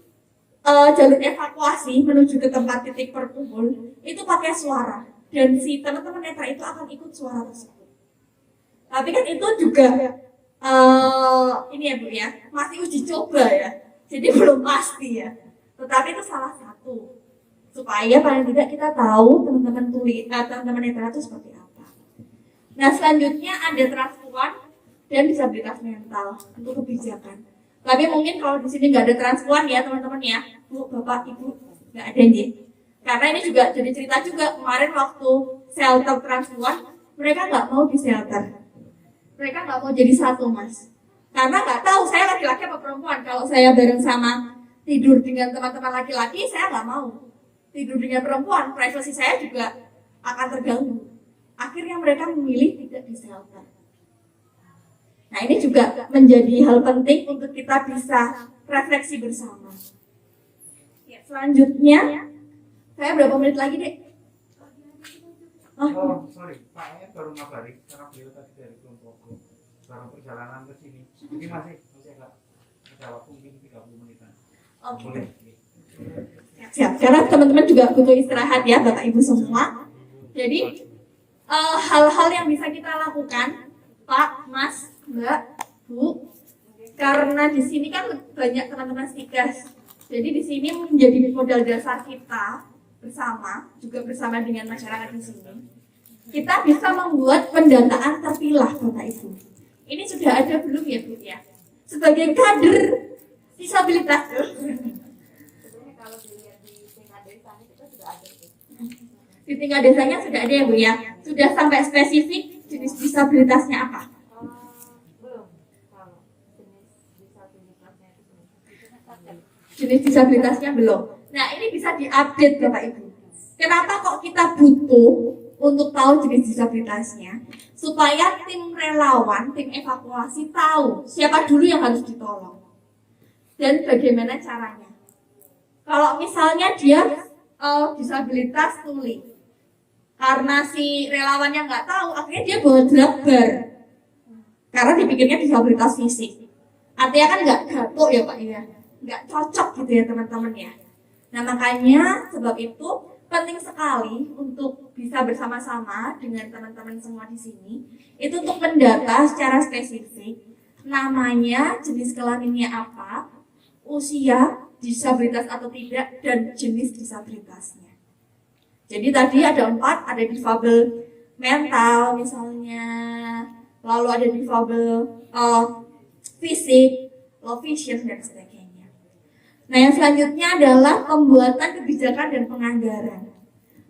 jalur evakuasi menuju ke tempat titik berkumpul itu pakai suara, dan si teman-teman netra itu akan ikut suara tersebut. Tapi kan itu juga ini ya Bu ya, masih uji coba ya, jadi belum pasti ya. Tetapi itu salah satu supaya paling tidak kita tahu teman-teman tuli, teman-teman netra itu seperti apa. Nah, selanjutnya ada transpuan dan disabilitas mental untuk kebijakan. Tapi mungkin kalau di sini nggak ada transpuan ya teman-teman ya, Bu, Bapak, Ibu, nggak ada nih. Karena ini juga jadi cerita juga kemarin waktu shelter transpuan, mereka nggak mau di shelter. Mereka nggak mau jadi satu Mas. Karena nggak tahu saya laki-laki apa perempuan. Kalau saya bareng sama tidur dengan teman-teman laki-laki, saya nggak mau. Tidur dengan perempuan, privasi saya juga akan terganggu. Akhirnya mereka memilih tidak di shelter. Nah, ini juga menjadi hal penting untuk kita bisa refleksi bersama. Ya, selanjutnya, saya berapa menit lagi, Dek? Oh, sorry, Pak Ed baru ngabari karena beliau tadi dari kelompokku dalam perjalanan ke sini. Ini masih ada waktu mungkin 30 menitan. Oke. Boleh. Siap. Karena teman-teman juga butuh istirahat ya, Bapak Ibu semua. Jadi hal-hal yang bisa kita lakukan, Pak, Mas, Mbak, Bu, karena di sini kan banyak teman-teman stikas. Jadi di sini menjadi modal dasar kita bersama, juga bersama dengan masyarakat di sini. Kita bisa membuat pendataan terpilah, Bapak Ibu. Ini sudah ada belum ya, Bu ya? Sebagai kader disabilitas. Sebenarnya kalau dilihat di tingkat desa kita sudah ada. Di tingkat desanya sudah ada ya Bu ya? Sudah sampai spesifik jenis disabilitasnya apa? Belum. Kalau jenis disabilitasnya itu belum. Jenis disabilitasnya belum. Nah, ini bisa diupdate Bapak Ibu. Kenapa kok kita butuh untuk tahu jenis disabilitasnya? Supaya tim relawan, tim evakuasi tahu siapa dulu yang harus ditolong dan bagaimana caranya. Kalau misalnya dia disabilitas tuli, karena si relawannya nggak tahu, akhirnya dia bawa dragbar karena dipikirnya disabilitas fisik. Artinya kan nggak gatuk ya Pak ya, nggak cocok gitu ya teman-teman ya. Nah, makanya sebab itu penting sekali untuk bisa bersama-sama dengan teman-teman semua di sini itu untuk mendata secara spesifik namanya, jenis kelaminnya apa, usia, disabilitas atau tidak, dan jenis disabilitasnya. Jadi tadi ada 4, ada difabel mental misalnya, lalu ada difabel fisik, low vision, dan sebagainya. Nah, yang selanjutnya adalah pembuatan kebijakan dan penganggaran.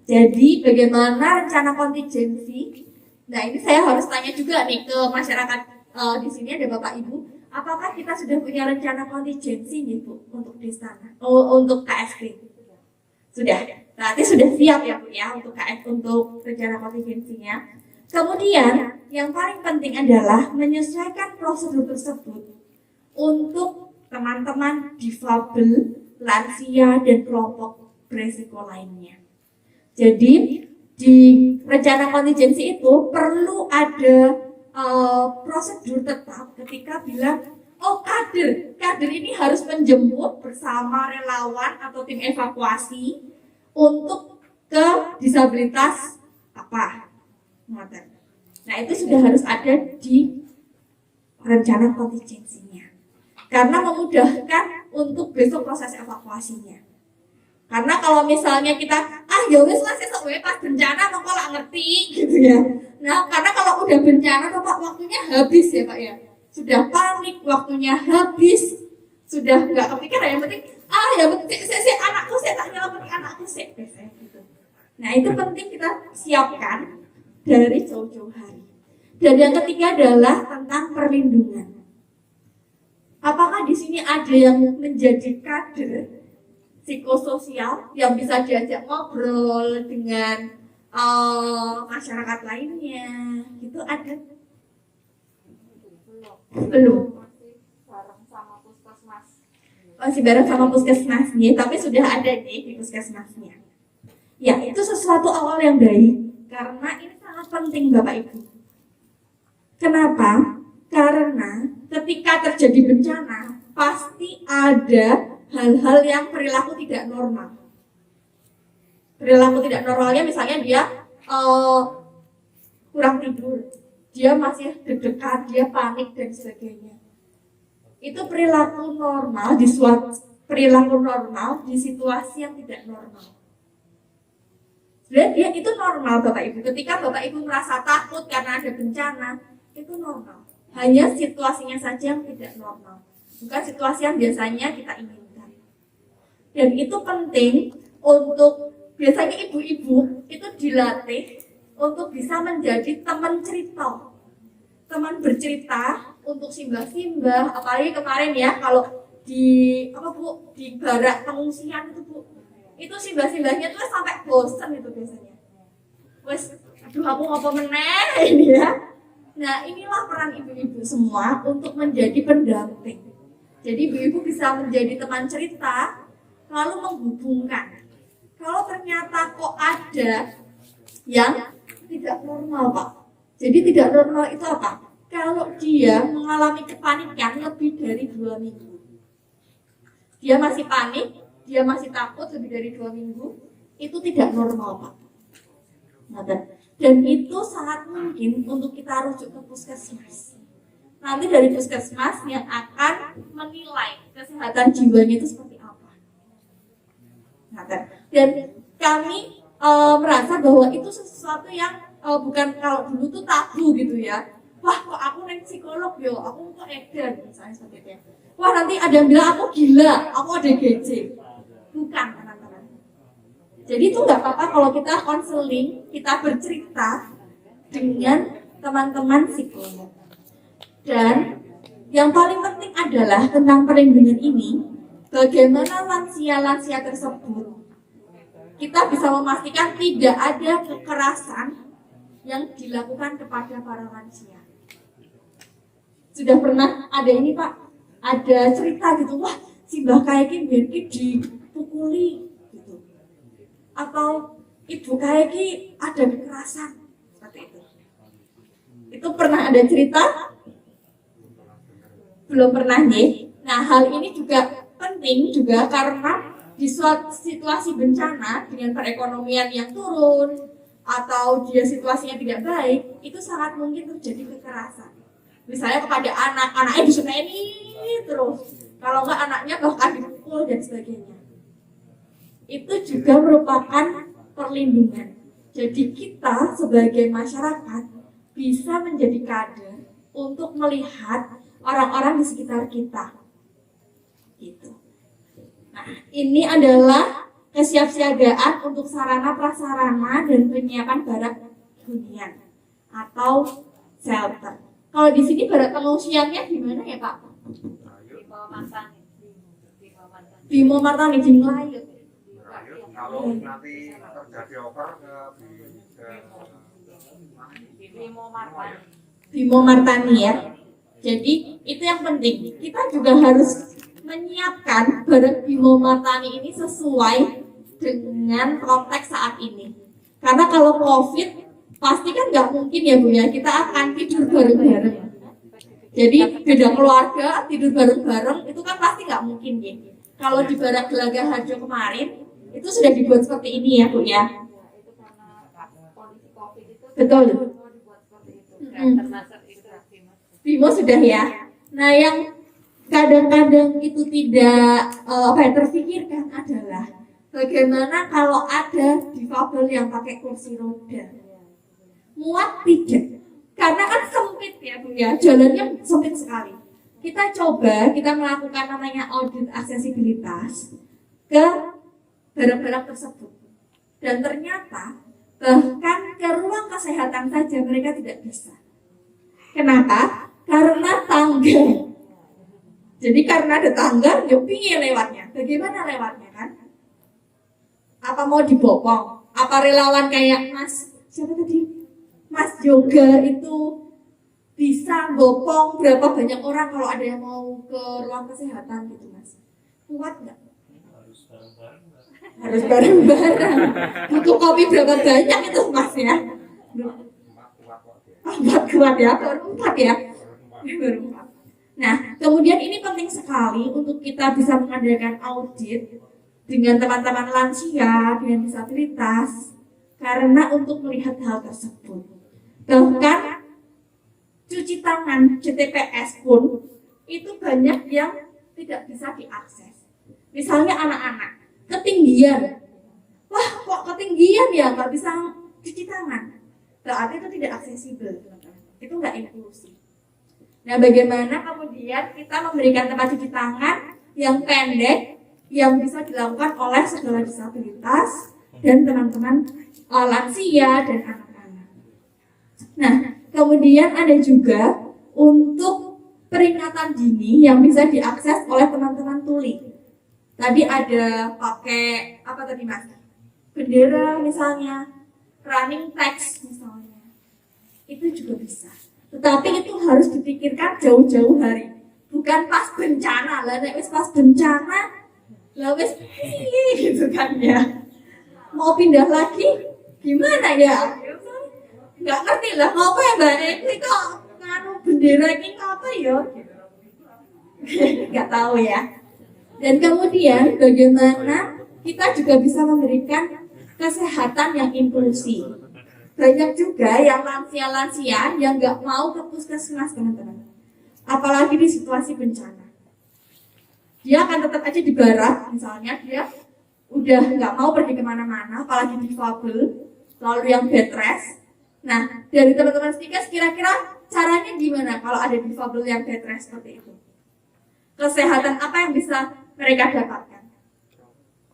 Jadi bagaimana rencana kontingensi? Nah ini saya harus tanya juga nih ke masyarakat di sini ada Bapak Ibu. Apakah kita sudah punya rencana kontingensi nih Bu untuk di sana? Untuk KSP? Sudah. Berarti sudah siap ya Bu ya untuk untuk rencana kontingensinya. Kemudian yang paling penting adalah menyesuaikan prosedur tersebut untuk teman-teman difabel, lansia dan kelompok beresiko lainnya. Jadi di rencana kontingensi itu perlu ada prosedur tetap ketika bilang kader ini harus menjemput bersama relawan atau tim evakuasi untuk ke disabilitas apa. Nah itu sudah harus ada di rencana kontingensinya karena memudahkan untuk besok proses evakuasinya. Karena kalau misalnya kita ya wes lah sesuk wae pas bencana kok lah ngerti gitu ya. Nah, karena kalau udah bencana Pak waktunya habis ya Pak ya. Sudah panik, waktunya habis, sudah enggak kepikiran yang penting yang penting anakku saya tak nyelamatin anakku gitu. Nah, itu penting kita siapkan dari jauh-jauh hari. Dan yang ketiga adalah tentang perlindungan. Apakah di sini ada yang menjadi kader psikososial yang bisa diajak ngobrol dengan masyarakat lainnya gitu ada? Belum. Masih bareng sama puskesmasnya, tapi sudah ada nih di puskesmasnya. Ya, itu sesuatu awal yang baik karena ini sangat penting Bapak Ibu. Kenapa? Karena ketika terjadi bencana pasti ada hal-hal yang perilaku tidak normal. Perilaku tidak normalnya misalnya dia kurang tidur, dia masih deg-degan, dia panik dan sebagainya. Itu perilaku normal di situasi yang tidak normal. Sebenarnya itu normal Bapak Ibu. Ketika Bapak Ibu merasa takut karena ada bencana, itu normal. Hanya situasinya saja yang tidak normal. Bukan situasi yang biasanya kita inginkan. Dan itu penting untuk biasanya ibu-ibu itu dilatih untuk bisa menjadi teman cerita. Teman bercerita untuk simbah-simbah, apalagi kemarin ya kalau di barak pengungsian itu Bu. Itu simbah-simbahnya tuh sampai bosan itu biasanya. Wes, aduh aku apa meneh ini ya. Nah, inilah peran ibu-ibu semua untuk menjadi pendamping. Jadi ibu-ibu bisa menjadi teman cerita, lalu menghubungkan. Kalau ternyata kok ada yang tidak normal, Pak. Jadi tidak normal itu apa? Kalau dia mengalami kepanikan lebih dari 2 minggu. Dia masih panik, dia masih takut lebih dari 2 minggu, itu tidak normal, Pak. Dan itu sangat mungkin untuk kita rujuk ke puskesmas. Nanti dari puskesmas yang akan menilai kesehatan jiwanya itu seperti apa. Dan kami merasa bahwa itu sesuatu yang bukan kalau dulu tuh tabu gitu ya. Wah kok aku nih psikolog yo, aku kok edan misalnya seperti itu ya. Wah nanti ada yang bilang aku gila, aku ADGJ. Bukan teman-teman. Jadi itu nggak apa-apa kalau kita konseling, kita bercerita dengan teman-teman psikolog. Dan yang paling penting adalah tentang perlindungan ini, bagaimana lansia-lansia tersebut kita bisa memastikan tidak ada kekerasan yang dilakukan kepada para lansia. Sudah pernah ada ini Pak, ada cerita gitu, wah si Mbah kayak gini dipukuli gitu, atau ibu kayak gini ada kekerasan seperti itu. Itu pernah ada cerita? Belum pernah nih. Nah hal ini juga penting juga karena di suatu situasi bencana dengan perekonomian yang turun atau dia situasinya tidak baik, itu sangat mungkin terjadi kekerasan. Misalnya kepada anaknya diseneni terus, kalau enggak anaknya bahkan dipukul dan sebagainya. Itu juga merupakan perlindungan. Jadi kita sebagai masyarakat bisa menjadi kader untuk melihat orang-orang di sekitar kita. Gitu. Nah, ini adalah kesiapsiagaan untuk sarana prasarana dan penyiapan barak hunian atau shelter. Kalau di sini barak pengungsiannya gimana ya Pak? Bimo Martani di Melayu. Kalau nanti terjadi over Bimo Martani ya. Jadi itu yang penting. Kita juga harus menyiapkan barak Bimo Martani ini sesuai dengan konteks saat ini. Karena kalau COVID pasti kan nggak mungkin ya Bu ya, kita akan tidur bareng-bareng. Jadi beda keluarga tidur bareng-bareng itu kan pasti nggak mungkin ya. Kalau di Barak Gelaga Harjo kemarin itu sudah dibuat seperti ini ya Bu ya. Itu karena kondisi COVID itu Betul. dibuat seperti itu. Dan termasuk itu Bimo sudah ya. Nah yang kadang-kadang itu tidak terpikirkan adalah bagaimana kalau ada difabel yang pakai kursi roda. Muat tidak? Karena kan sempit ya Bu ya, jalannya sempit sekali. Kita melakukan namanya audit aksesibilitas ke barang-barang tersebut. Dan ternyata bahkan ke ruang kesehatan saja mereka tidak bisa. Kenapa? Karena tangga. Jadi karena ada tangga, ya piye lewatnya? Bagaimana lewatnya kan? Apa mau dibopong? Apa relawan kayak siapa tadi? Mas Yoga itu bisa bopong berapa banyak orang kalau ada yang mau ke ruang kesehatan gitu Mas? Kuat nggak? Harus bareng-bareng. Harus bareng-bareng. Butuh kopi berapa banyak itu Mas ya? Kuat ya, baru 4 ya? Baru 4. Nah, kemudian ini penting sekali untuk kita bisa mengadakan audit dengan teman-teman lansia, dengan disabilitas, karena untuk melihat hal tersebut. Bahkan cuci tangan CTPS pun itu banyak yang tidak bisa diakses. Misalnya anak-anak, ketinggian. Wah, kok ketinggian ya, nggak bisa cuci tangan. Berarti itu tidak aksesibel, itu nggak inklusif. Nah, bagaimana kemudian kita memberikan tempat cuci tangan yang pendek, yang bisa dilakukan oleh segala disabilitas dan teman-teman lansia dan anak-anak. Nah, kemudian ada juga untuk peringatan dini yang bisa diakses oleh teman-teman tuli. Tadi ada pakai apa tadi Mas? Bendera misalnya, running text misalnya. Itu juga bisa. Tetapi itu harus dipikirkan jauh-jauh hari. Bukan pas bencana. Lah nek wis pas bencana, lah wis gitu kan ya. Mau pindah lagi gimana ya? Nggak ngerti lah, ngapa ya Mbak Eki kok nganu bendera ini apa ya? Nggak tahu ya. Dan kemudian bagaimana kita juga bisa memberikan kesehatan yang inklusif. Banyak juga yang lansia-lansia yang nggak mau ke puskesmas teman-teman. Apalagi di situasi bencana. Dia akan tetap aja di barak, misalnya dia udah nggak mau pergi kemana-mana, apalagi difabel, lalu yang bed rest. Nah, dari teman-teman stikes kira-kira caranya gimana kalau ada difabel yang bed rest seperti itu? Kesehatan apa yang bisa mereka dapatkan?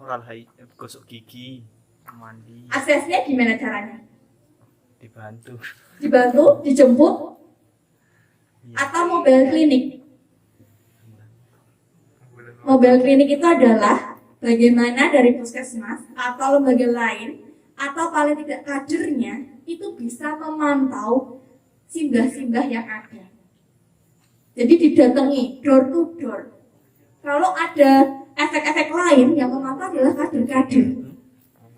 Oral gosok gigi, mandi, Aksesnya gimana caranya? dibantu. Dibantu, dijemput, atau mobile klinik? Mobile klinik itu adalah bagaimana dari puskesmas atau lembaga lain atau paling tidak kadernya itu bisa memantau simbah-simbah yang ada. Jadi didatangi door to door. Kalau ada efek-efek lain yang memantau adalah kader-kader.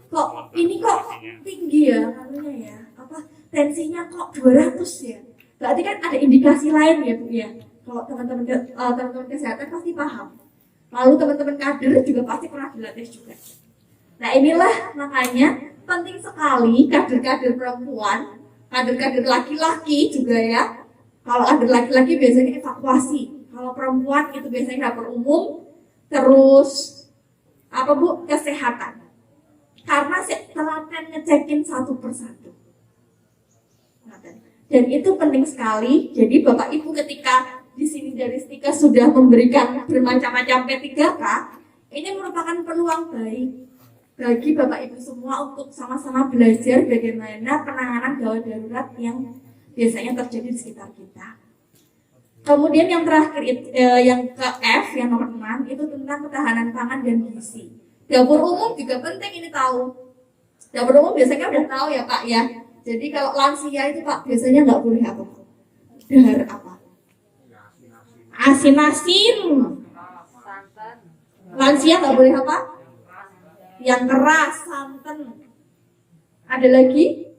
Kok ini kok tinggi ya katanya ya? Apa tensinya kok 200 ya? Berarti kan ada indikasi lain ya Bu ya. Kalau teman-teman kesehatan pasti paham. Lalu teman-teman kader juga pasti pernah dilatih juga. Nah inilah makanya penting sekali kader-kader perempuan, kader-kader laki-laki juga ya. Kalau kader laki-laki biasanya evakuasi. Kalau perempuan itu biasanya dapur umum, terus apa Bu? Kesehatan. Karena telaten ngecekin satu persatu. Dan itu penting sekali. Jadi Bapak Ibu ketika di sini dari Stika sudah memberikan bermacam-macam P3K, ini merupakan peluang baik bagi Bapak Ibu semua untuk sama-sama belajar bagaimana penanganan gawat darurat yang biasanya terjadi di sekitar kita. Kemudian yang terakhir yang ke F, yang nomor 6 itu tentang ketahanan pangan dan gizi. Dapur umum juga penting ini tahu. Dapur umum biasanya udah tahu ya Pak ya. Jadi kalau lansia itu Pak biasanya nggak boleh apa? Dahar apa? Asin-asin. Lansia nggak boleh apa? Yang keras, santan. Ada lagi?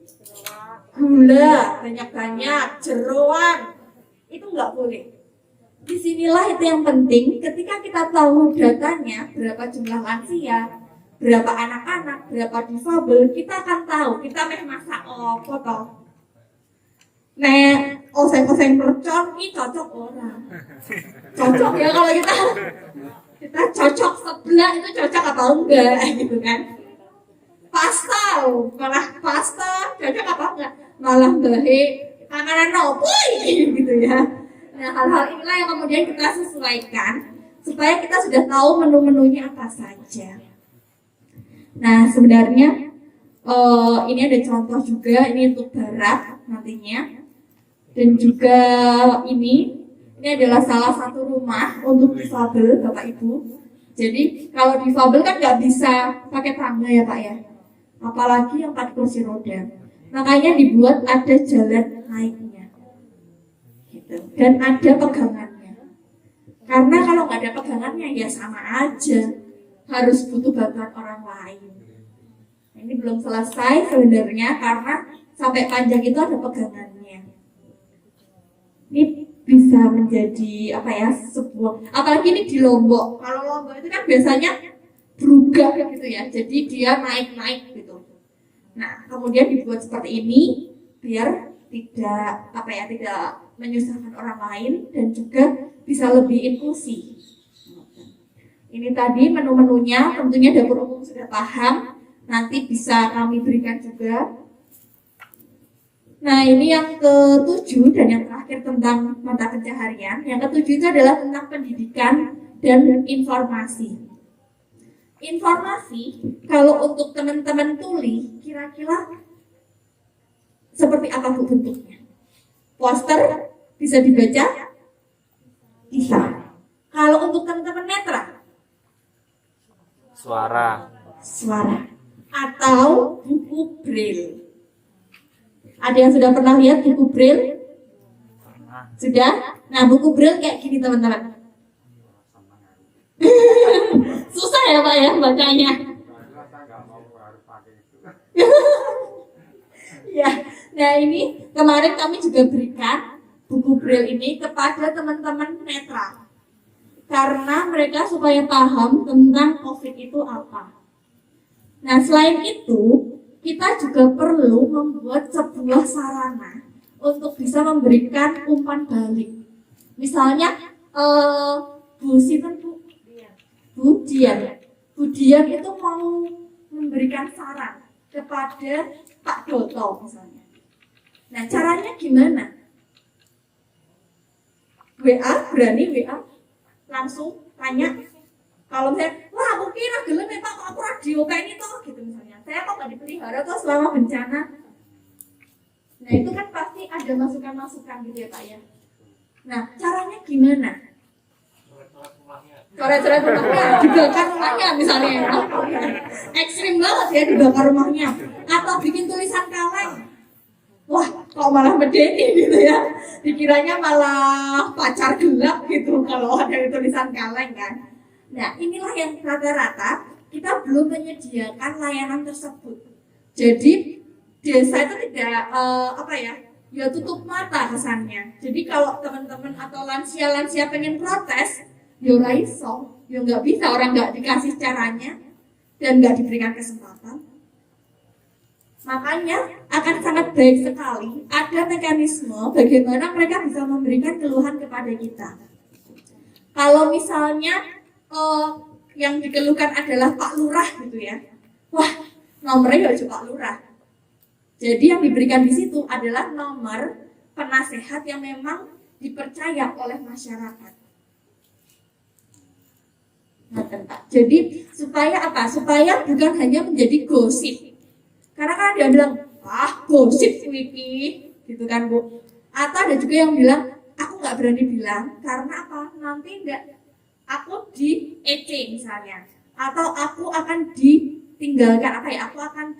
Gula, banyak-banyak, jeroan. Itu nggak boleh. Disinilah itu yang penting. Ketika kita tahu datanya, berapa jumlah lansia, berapa anak-anak, berapa difabel, kita akan tahu. Kita masak foto. Oseng-oseng mercon, ini cocok orang. Cocok ya kalau kita cocok sebelah itu cocok apa enggak gitu kan. Malah pasta cocok apa enggak, malah bahe makanan nopo gitu ya. Nah hal-hal inilah yang kemudian kita sesuaikan supaya kita sudah tahu menu-menunya apa saja. Nah sebenarnya ini ada contoh juga, ini untuk darat nantinya, dan juga ini adalah salah satu rumah untuk difabel Bapak Ibu. Jadi kalau difabel kan nggak bisa pakai tangga ya Pak ya, apalagi yang pakai kursi roda. Makanya dibuat ada jalan naiknya, gitu. Dan ada pegangannya. Karena kalau nggak ada pegangannya ya sama aja, harus butuh bantuan orang lain. Ini belum selesai sebenarnya karena sampai panjang itu ada pegangannya. Ini bisa menjadi sebuah, apalagi ini di Lombok. Kalau Lombok itu kan biasanya berugah gitu ya, jadi dia naik-naik gitu. Nah kemudian dibuat seperti ini biar tidak menyusahkan orang lain dan juga bisa lebih inklusif. Ini tadi menu-menunya, tentunya dapur umum sudah paham, nanti bisa kami berikan juga. Nah ini yang ke-7 dan yang terakhir tentang mata pencaharian. Yang ke-7 itu adalah tentang pendidikan dan informasi. Informasi, kalau untuk teman-teman tuli, kira-kira seperti apa Bu bentuknya? Poster bisa dibaca? Bisa. Kalau untuk teman-teman netra? Suara. Atau buku braille. Ada yang sudah pernah lihat buku braille? Pernah. Sudah? Nah buku braille kayak gini teman-teman. Susah ya Pak ya bacanya. Ya, nah ini kemarin kami juga berikan buku braille ini kepada teman-teman netra karena mereka supaya paham tentang COVID itu apa. Nah selain itu kita juga perlu membuat sebuah sarana untuk bisa memberikan umpan balik. Misalnya Bu Dian itu mau memberikan saran kepada Pak Doto misalnya. Nah caranya gimana? Berani WA langsung tanya. Kalau saya, wah aku kira gelem ya Pak, aku radio kayak ini toh gitu misalnya. Saya kok nggak dipelihara toh selama bencana. Nah itu kan pasti ada masukan-masukan gitu ya Pak ya. Nah caranya gimana? Coret-coret rumahnya, dibakar rumahnya misalnya. Ekstrim banget ya dibakar rumahnya. Atau bikin tulisan kaleng. Wah, kok malah medeni gitu ya. Dikiranya malah pacar gelap gitu kalau ada tulisan kaleng kan. Nah, inilah yang rata-rata kita belum menyediakan layanan tersebut. Jadi desa itu tidak ya tutup mata kesannya. Jadi kalau teman-teman atau lansia-lansia pengen protes, ya ora iso, ya nggak bisa, orang nggak dikasih caranya dan nggak diberikan kesempatan. Makanya akan sangat baik sekali ada mekanisme bagaimana mereka bisa memberikan keluhan kepada kita. Kalau misalnya yang dikeluhkan adalah Pak Lurah gitu ya, wah nomornya ya Pak Lurah. Jadi yang diberikan di situ adalah nomor penasehat yang memang dipercaya oleh masyarakat. Ngoten, Pak. Jadi supaya apa? Supaya bukan hanya menjadi gosip. Karena kan ada yang bilang, "Wah, gosip wiki." Gitu kan, Bu. Atau ada juga yang bilang, "Aku nggak berani bilang karena apa? Nanti aku di EC misalnya, atau aku akan ditinggalkan apa ya? Aku akan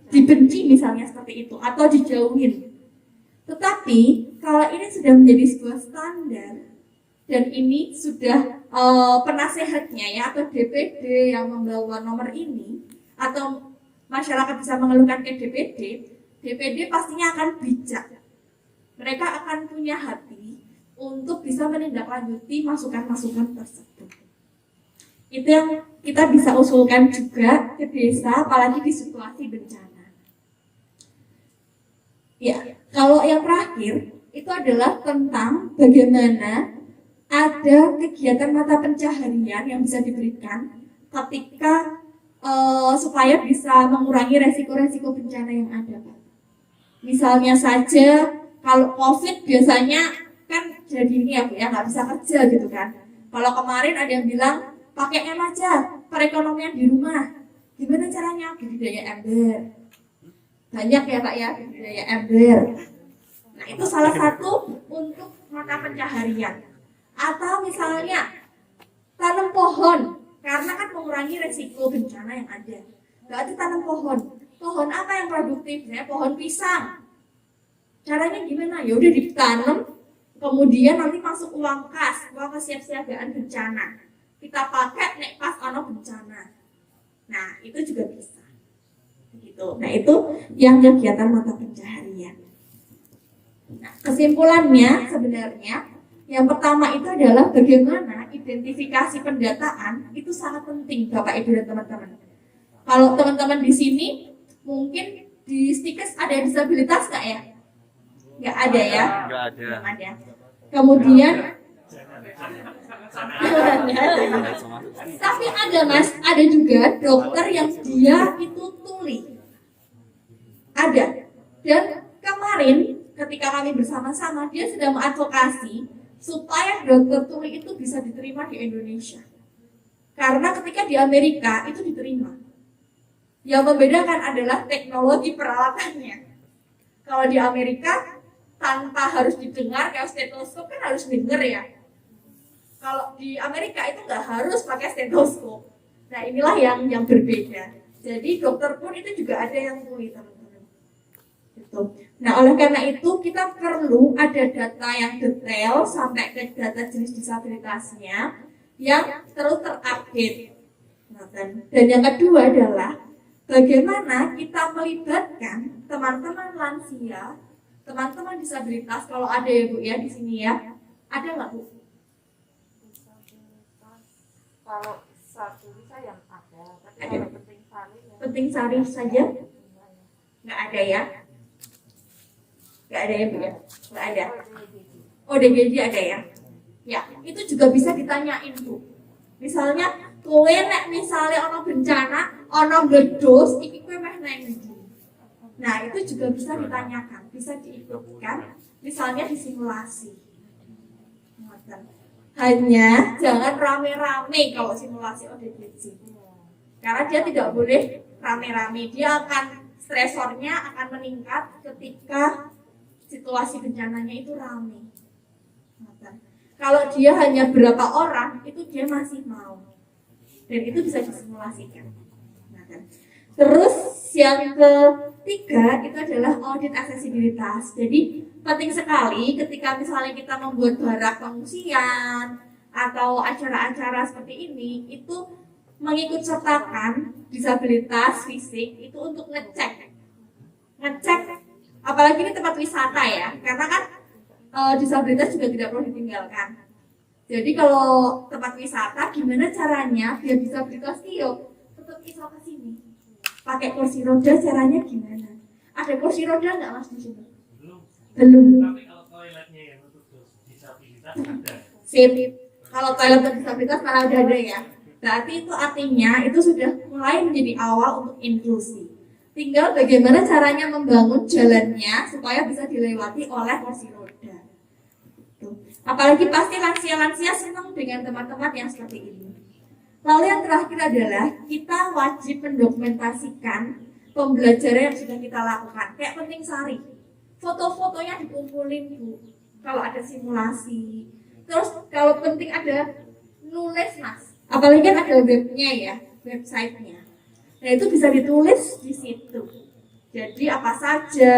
dibenci misalnya seperti itu, atau dijauhin." Tetapi kalau ini sudah menjadi sebuah standar dan ini sudah penasehatnya ya atau DPD yang membawa nomor ini atau masyarakat bisa mengeluhkan ke DPD pastinya akan bijak. Mereka akan punya hati untuk bisa menindaklanjuti masukan-masukan tersebut. Itu yang kita bisa usulkan juga ke desa, apalagi di situasi bencana. Ya, kalau yang terakhir itu adalah tentang bagaimana ada kegiatan mata pencaharian yang bisa diberikan ketika supaya bisa mengurangi resiko-resiko bencana yang ada, Pak. Misalnya saja kalau COVID biasanya kan jadi ini ya, Bu, ya nggak bisa kerja gitu kan. Kalau kemarin ada yang bilang pakai M aja, perekonomian di rumah. Gimana caranya? Budidaya ember. Banyak ya Pak ya, budidaya ember. Nah itu salah satu untuk mata pencaharian. Atau misalnya tanam pohon, karena kan mengurangi resiko bencana yang ada. Berarti tanam pohon. Pohon apa yang produktif? Misalnya pohon pisang. Caranya gimana? Ya udah ditanam, kemudian nanti masuk uang kas kesiapsiagaan bencana. Kita pakai nek pas ono bencana. Nah itu juga bisa. Gitu. Nah itu yang kegiatan mata pencaharian. Nah, kesimpulannya sebenarnya yang pertama itu adalah bagaimana identifikasi pendataan itu sangat penting Bapak Ibu dan teman-teman. Kalau teman-teman di sini mungkin di Stikes ada disabilitas nggak ya? Nggak ada ya? Nggak ada. Belum ada. Kemudian tapi ada Mas, ada juga dokter yang dia itu tuli. Ada. Dan kemarin ketika kami bersama-sama dia sedang mengadvokasi supaya dokter tuli itu bisa diterima di Indonesia. Karena ketika di Amerika itu diterima. Yang membedakan adalah teknologi peralatannya. Kalau di Amerika tanpa harus didengar kayak stetoskop kan harus denger ya. Kalau di Amerika itu nggak harus pakai stetoskop. Nah inilah yang berbeda. Jadi dokter pun itu juga ada yang tuli teman-teman. Gitu. Nah oleh karena itu kita perlu ada data yang detail sampai ke data jenis disabilitasnya yang terus terupdate. Dan yang kedua adalah bagaimana kita melibatkan teman-teman lansia, teman-teman disabilitas kalau ada ya Bu ya di sini ya. Ada nggak Bu? Kalau satu bisa yang ada, tapi Ada. kalau penting sari ya. Penting sari saja? Nggak ada ya? Nggak ada ya Bu ya? Nggak ada. Oh DGD ada ya? Ya, itu juga bisa ditanyain Bu. Misalnya, kowe nek misalnya ono bencana, ono meledos, iki kowe meh nang ndi? Nah, itu juga bisa ditanyakan, bisa diikutkan, misalnya di simulasi. Hanya jangan rame-rame kalau simulasi ODGJ. Karena dia tidak boleh rame-rame, dia akan stresornya akan meningkat ketika situasi bencananya itu rame. Kalau dia hanya berapa orang, itu dia masih mau. Dan itu bisa disimulasikan. Terus yang ketiga itu adalah audit aksesibilitas. Jadi penting sekali ketika misalnya kita membuat barak pengungsian atau acara-acara seperti ini, itu mengikut sertakan disabilitas fisik itu untuk ngecek, apalagi ini tempat wisata ya, karena kan disabilitas juga tidak perlu ditinggalkan. Jadi kalau tempat wisata gimana caranya biar disabilitas itu tetap bisa ke sini? Pakai kursi roda caranya gimana? Ada kursi roda nggak Mas di sini? Belum. Tapi kalau toiletnya yang untuk disabilitas ada. Sip. Kalau toilet untuk disabilitas malah udah ada ya. Berarti itu artinya itu sudah mulai menjadi awal untuk inklusi. Tinggal bagaimana caranya membangun jalannya supaya bisa dilewati oleh kursi roda. gitu. Apalagi pasti lansia-lansia senang dengan tempat-tempat yang seperti ini. Lalu yang terakhir adalah kita wajib mendokumentasikan pembelajaran yang sudah kita lakukan. Kayak penting sari, foto-fotonya dikumpulin Bu, kalau ada simulasi. Terus kalau penting ada nulis Mas, apalagi kan ada webnya ya, websitenya. Nah itu bisa ditulis di situ. Jadi apa saja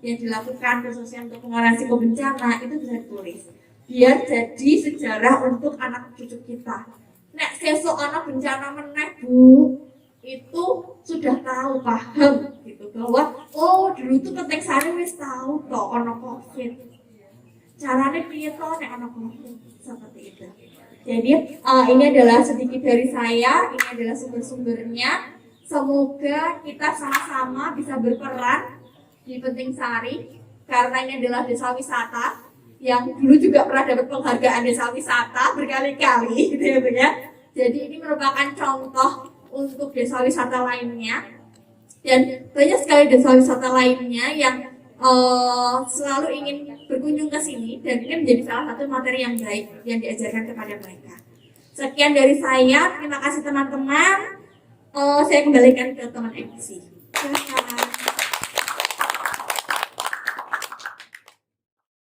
yang dilakukan khususnya untuk pengurangan risiko bencana itu bisa ditulis. Biar jadi sejarah untuk anak cucu kita. Nek sesuk ana bencana meneh Bu, itu sudah tahu, paham gitu bahwa oh dulu itu penting sari wis tahu toh ana Covid. Caranya piye toh nek ana Covid seperti itu. Jadi ini adalah sedikit dari saya, ini adalah sumber-sumbernya. Semoga kita sama-sama bisa berperan di Penting Sari karena ini adalah desa wisata yang dulu juga pernah dapat penghargaan desa wisata berkali-kali gitu ya. Jadi ini merupakan contoh untuk desa wisata lainnya dan banyak sekali desa wisata lainnya yang selalu ingin berkunjung ke sini dan ini menjadi salah satu materi yang baik yang diajarkan kepada mereka. Sekian dari saya, terima kasih teman-teman. Saya kembalikan ke teman MC. Silakan.